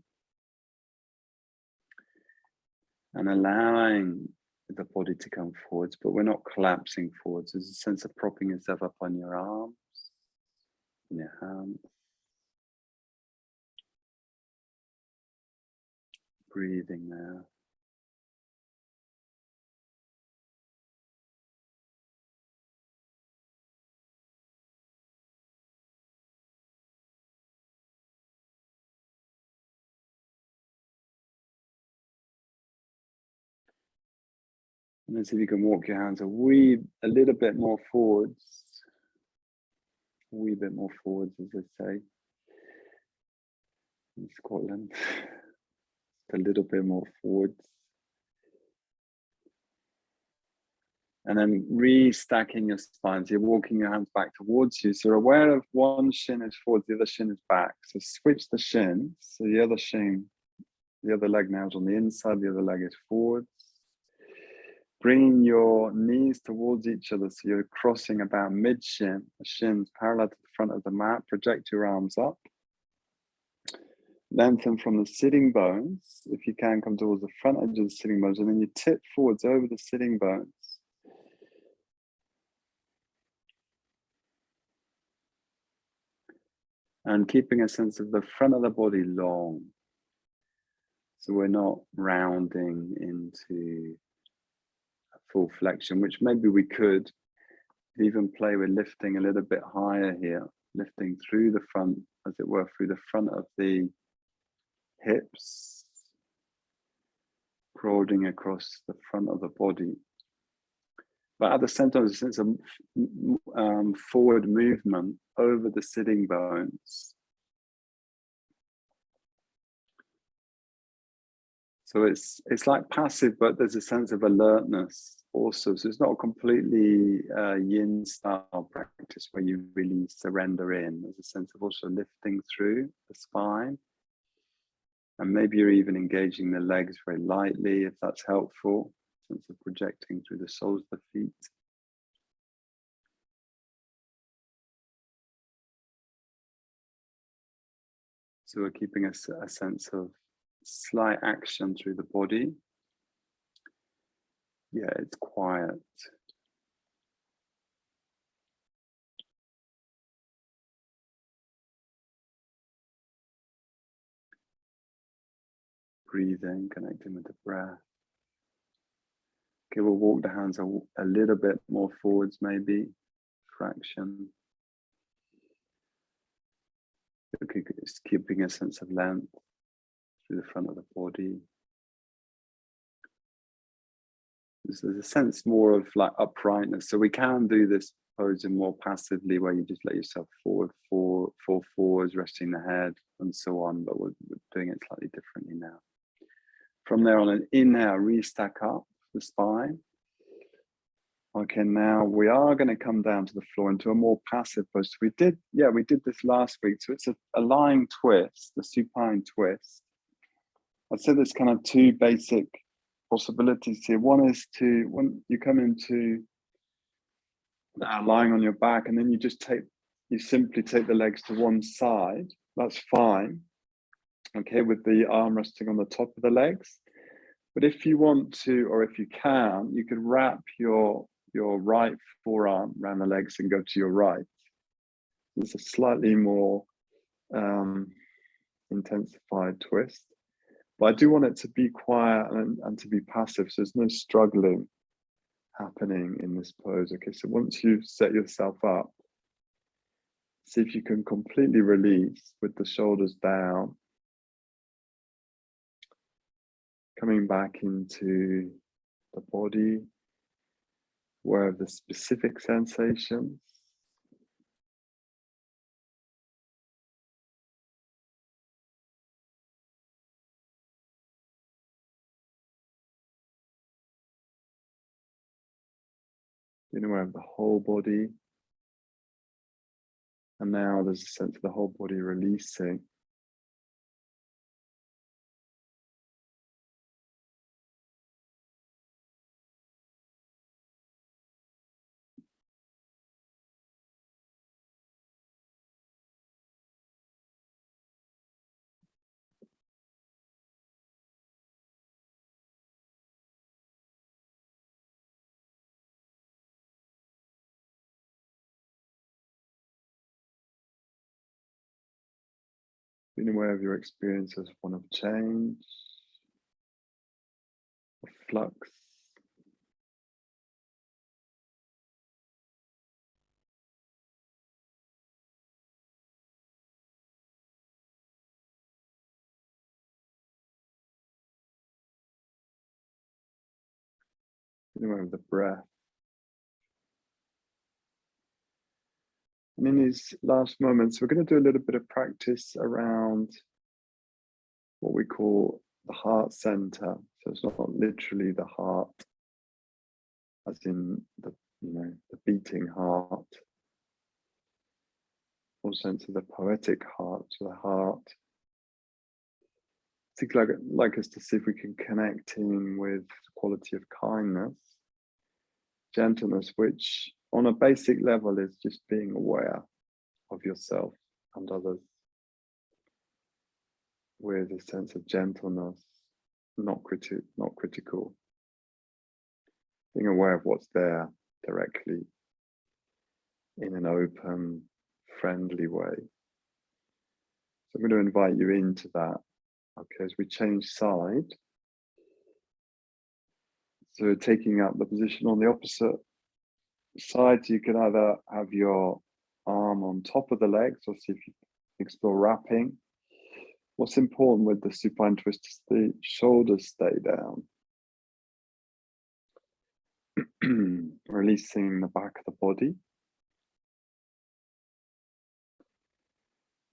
and allowing the body to come forwards, but we're not collapsing forwards. There's a sense of propping yourself up on your arms and your hands. Breathing there. And then see if you can walk your hands a little bit more forwards. A wee bit more forwards, as they say in Scotland. A little bit more forwards. And then restacking your spine. So you're walking your hands back towards you. So you're aware of one shin is forwards, the other shin is back. So switch the shin. So the other shin, the other leg now is on the inside, the other leg is forwards. Bringing your knees towards each other. So you're crossing about mid-shin. The shin's parallel to the front of the mat. Project your arms up. Lengthen from the sitting bones. If you can, come towards the front edge of the sitting bones. And then you tip forwards over the sitting bones. And keeping a sense of the front of the body long. So we're not rounding into a full flexion, which maybe we could even play with lifting a little bit higher here, lifting through the front, as it were, through the front of the hips, crawling across the front of the body. But at the same time, there's a sense of forward movement over the sitting bones. So it's like passive, but there's a sense of alertness Awesome. So it's not a completely yin style practice where you really surrender in. There's a sense of also lifting through the spine. And maybe you're even engaging the legs very lightly, if that's helpful. Sense of projecting through the soles of the feet. So we're keeping a sense of slight action through the body. Yeah, it's quiet. Breathing, connecting with the breath. Okay, we'll walk the hands a little bit more forwards, maybe. Fraction. Okay, just keeping a sense of length through the front of the body. There's a sense more of like uprightness. So we can do this posing more passively, where you just let yourself forward, fall forwards, resting the head, and so on. But we're doing it slightly differently now. From there on an inhale, re-stack up the spine. Okay, now we are going to come down to the floor into a more passive pose. We did this last week. So it's a lying twist, the supine twist. I'd say there's kind of two basic possibilities here. One is when you come into lying on your back, and then you simply take the legs to one side. That's fine. Okay, with the arm resting on the top of the legs. But if you want to, or if you can, you could wrap your right forearm around the legs and go to your right. It's a slightly more intensified twist. But I do want it to be quiet and to be passive, so there's no struggling happening in this pose. Okay, so once you've set yourself up, see if you can completely release with the shoulders down, coming back into the body, aware of the specific sensations. Being aware of the whole body. And now there's a sense of the whole body releasing. Being aware of your experience as one of change, of flux. Being aware of the breath. And in these last moments, we're going to do a little bit of practice around what we call the heart center. So it's not literally the heart, as in the beating heart, or sense of the poetic heart, to the heart. I'd like us to see if we can connect in with the quality of kindness, gentleness, which on a basic level is just being aware of yourself and others with a sense of gentleness, not critical, being aware of what's there directly in an open, friendly way. So I'm going to invite you into that. Okay, as we change side, so taking up the position on the opposite side, you can either have your arm on top of the legs, or see if you explore wrapping. What's important with the supine twist is the shoulders stay down, releasing the back of the body.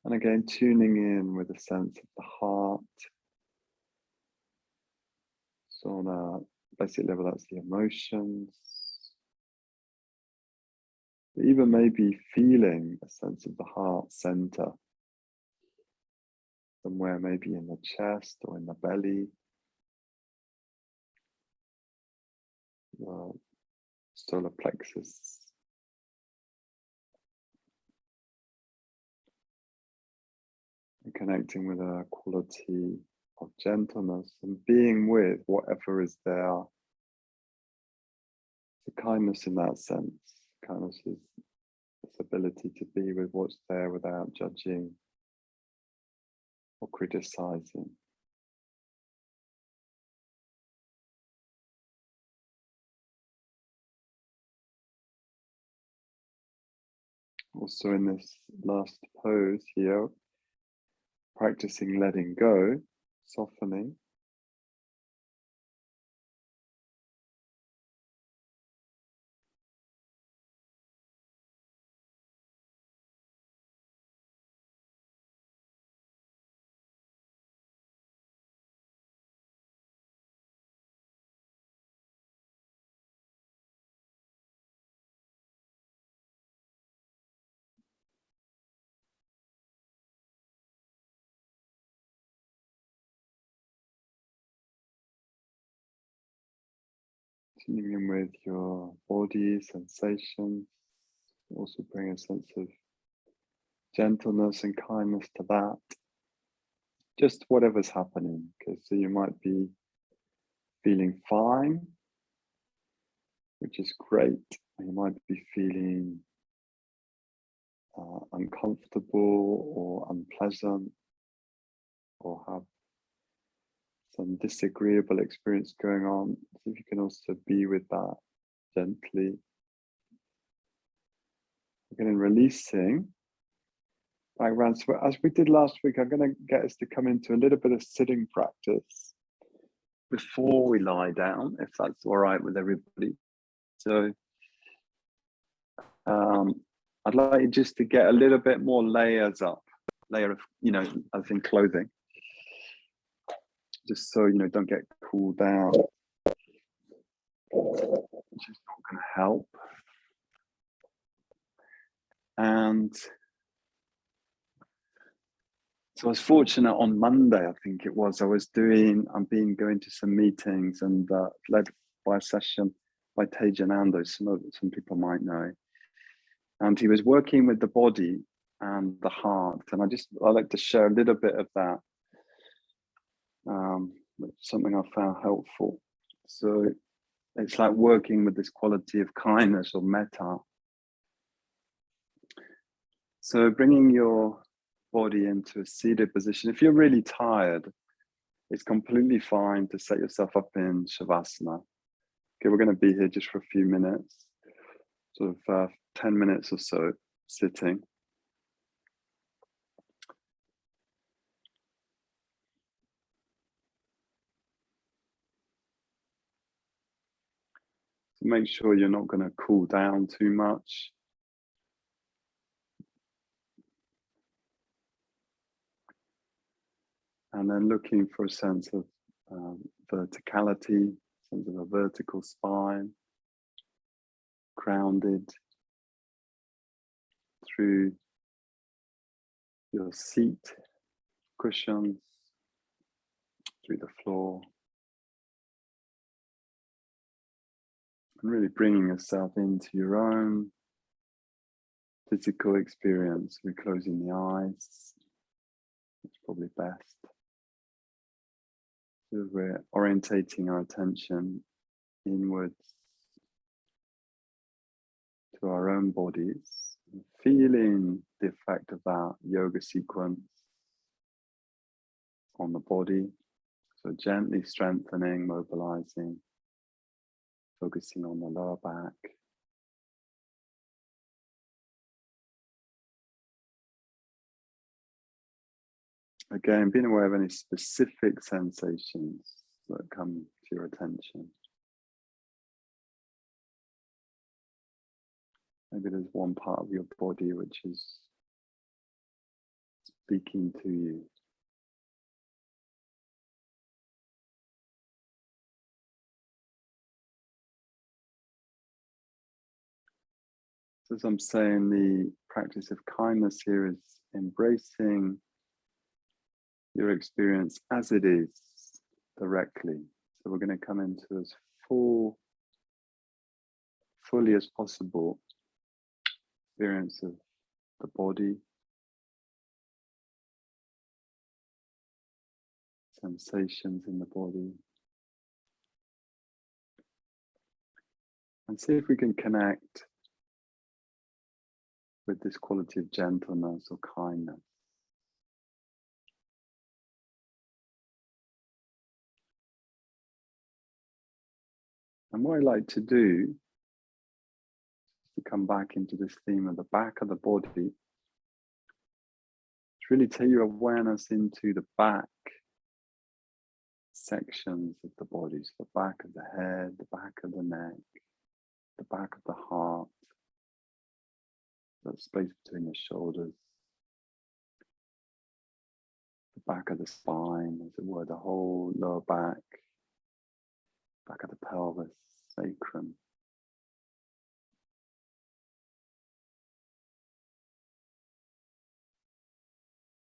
And again, tuning in with a sense of the heart. So on a basic level, that's the emotions. Even maybe feeling a sense of the heart center, somewhere maybe in the chest or in the belly, the solar plexus. And connecting with a quality of gentleness and being with whatever is there. The kindness in that sense. Kindness is this ability to be with what's there without judging or criticizing. Also in this last pose here, practicing letting go, softening. Tuning in with your body sensations, also bring a sense of gentleness and kindness to that. Just whatever's happening, okay, so you might be feeling fine, which is great. You might be feeling uncomfortable or unpleasant, or have some disagreeable experience going on. So if you can also be with that gently. Again, releasing back around. So as we did last week, I'm going to get us to come into a little bit of sitting practice before we lie down, if that's all right with everybody. So I'd like you just to get a little bit more layers up, layer of, as in clothing, just so don't get cooled down, which is not going to help. And so I was fortunate on Monday, I think it was, I've been going to some meetings and led by a session by Tejanando, some people might know. And he was working with the body and the heart. And I'd like to share a little bit of that, something I found helpful. So it's like working with this quality of kindness or metta. So bringing your body into a seated position. If you're really tired, it's completely fine to set yourself up in Shavasana. Okay, we're going to be here just for a few minutes, sort of 10 minutes or so sitting. So make sure you're not going to cool down too much. And then looking for a sense of verticality, sense of a vertical spine, grounded through your seat cushions, through the floor. And really bringing yourself into your own physical experience. We're closing the eyes. It's probably best. So we're orientating our attention inwards to our own bodies, and feeling the effect of that yoga sequence on the body. So gently strengthening, mobilizing, focusing on the lower back. Again, being aware of any specific sensations that come to your attention. Maybe there's one part of your body which is speaking to you. So as I'm saying, the practice of kindness here is embracing your experience as it is directly. So we're going to come into as fully as possible experience of the body, sensations in the body, and see if we can connect with this quality of gentleness or kindness. And what I like to do is to come back into this theme of the back of the body, to really take your awareness into the back sections of the body, so the back of the head, the back of the neck, the back of the heart, that space between the shoulders, the back of the spine, as it were, the whole lower back, back of the pelvis, sacrum.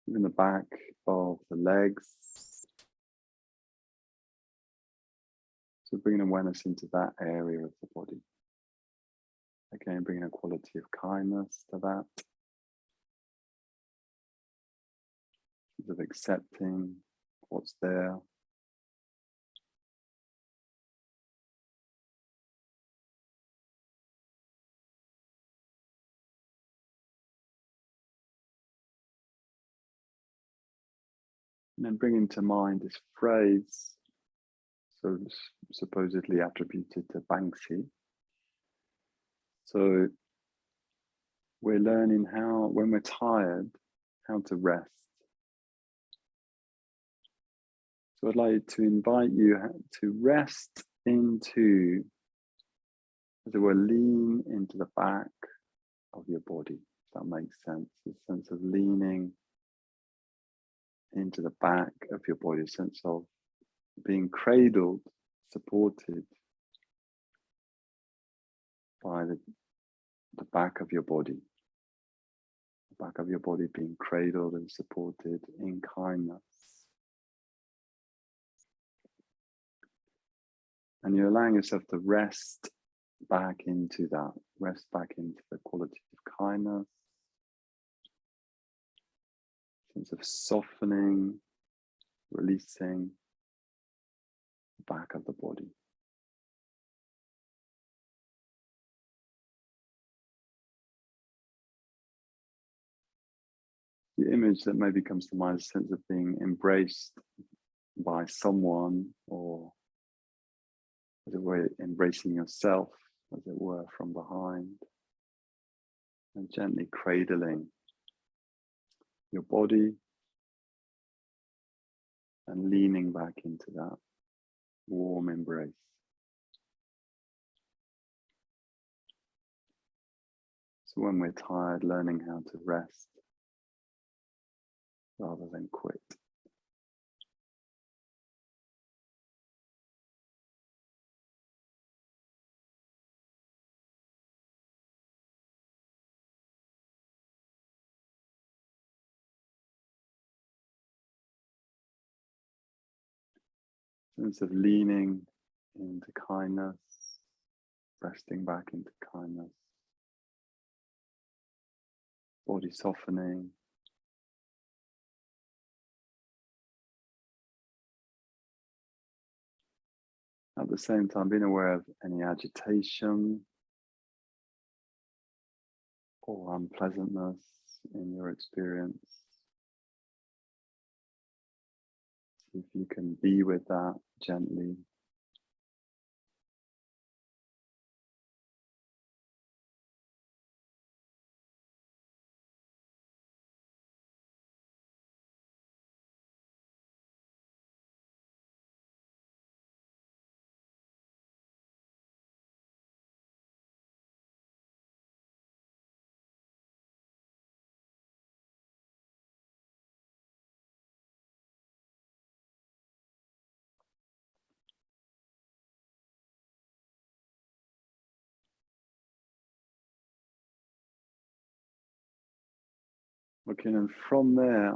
Even the back of the legs. So bringing awareness into that area of the body. Again, bringing a quality of kindness to that. Of accepting what's there. And then bringing to mind this phrase, so supposedly attributed to Banksy. So we're learning how, when we're tired, how to rest. So I'd like to invite you to rest into, as it were, lean into the back of your body, if that makes sense. A sense of leaning into the back of your body, a sense of being cradled, supported by the back of your body. The back of your body being cradled and supported in kindness. And you're allowing yourself to rest back into that, rest back into the quality of kindness, sense of softening, releasing the back of the body. The image that maybe comes to mind is a sense of being embraced by someone, or as it were, embracing yourself, as it were, from behind, and gently cradling your body and leaning back into that warm embrace. So when we're tired, learning how to rest rather than quit. Sense of leaning into kindness, resting back into kindness, body softening. At the same time, being aware of any agitation or unpleasantness in your experience. See if you can be with that gently. looking, and from there,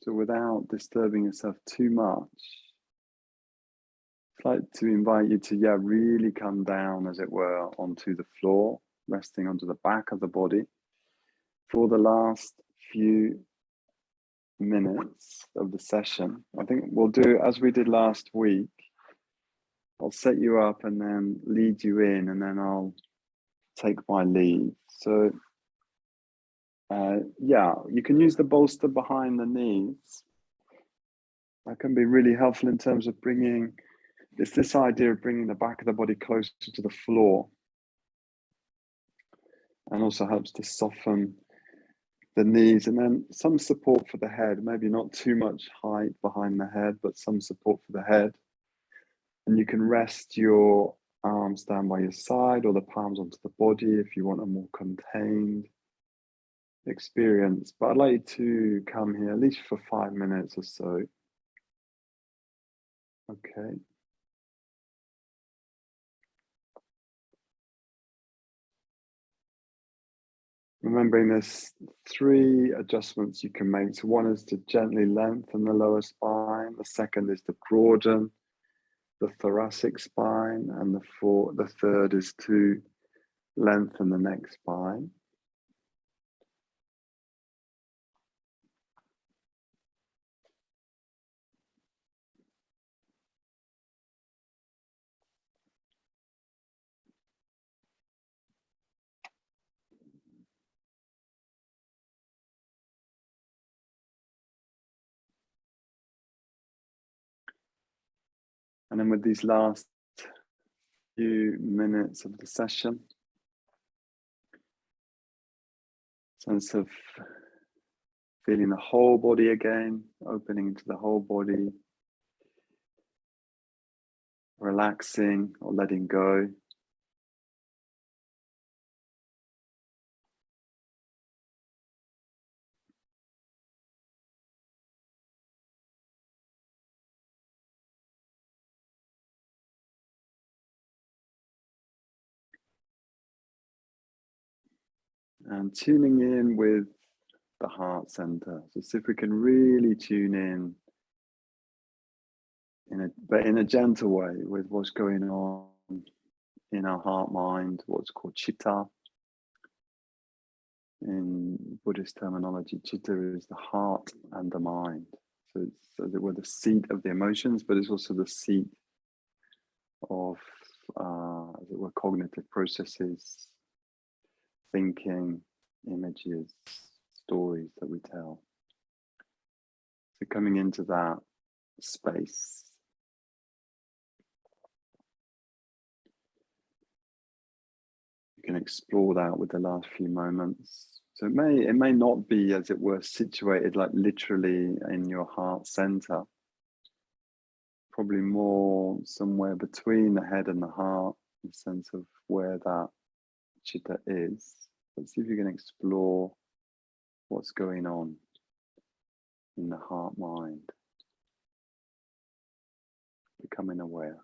so without disturbing yourself too much, I'd like to invite you to, really come down, as it were, onto the floor, resting onto the back of the body for the last few minutes of the session. I think we'll do as we did last week. I'll set you up and then lead you in, and then I'll take my lead. So you can use the bolster behind the knees. That can be really helpful in terms of it's this idea of bringing the back of the body closer to the floor, and also helps to soften the knees, and then some support for the head, maybe not too much height behind the head, but some support for the head. And you can rest your arms down by your side or the palms onto the body if you want a more contained experience. But I'd like you to come here at least for 5 minutes or so. Okay. Remembering there's 3 adjustments you can make. So one is to gently lengthen the lower spine. The second is to broaden the thoracic spine, and the third is to lengthen the neck spine. And then with these last few minutes of the session, sense of feeling the whole body again, opening into the whole body, relaxing or letting go. And tuning in with the heart center. So see if we can really tune in in a gentle way with what's going on in our heart mind, what's called Chitta. In Buddhist terminology, Chitta is the heart and the mind. So it's, as it were, the seat of the emotions, but it's also the seat of, as it were, cognitive processes, thinking, images, stories that we tell. So coming into that space. You can explore that with the last few moments. So it may not be, as it were, situated like literally in your heart center. Probably more somewhere between the head and the heart, in the sense of where that Chitta is. But see if you can explore what's going on in the heart mind. Becoming aware.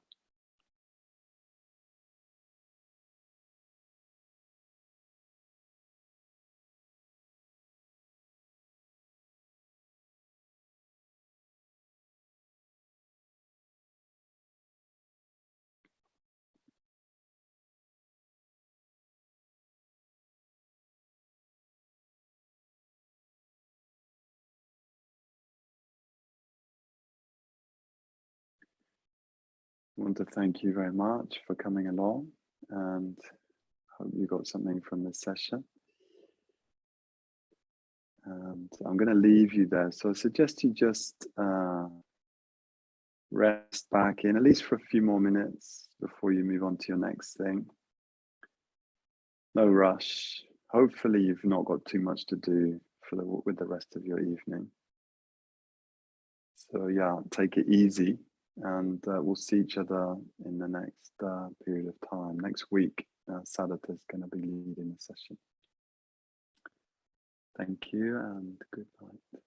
I want to thank you very much for coming along, and hope you got something from this session. And I'm going to leave you there. So I suggest you just rest back in, at least for a few more minutes before you move on to your next thing. No rush. Hopefully you've not got too much to do with the rest of your evening. So take it easy, and we'll see each other in the next period of time. Next week, Sadhata is going to be leading the session. Thank you and good night.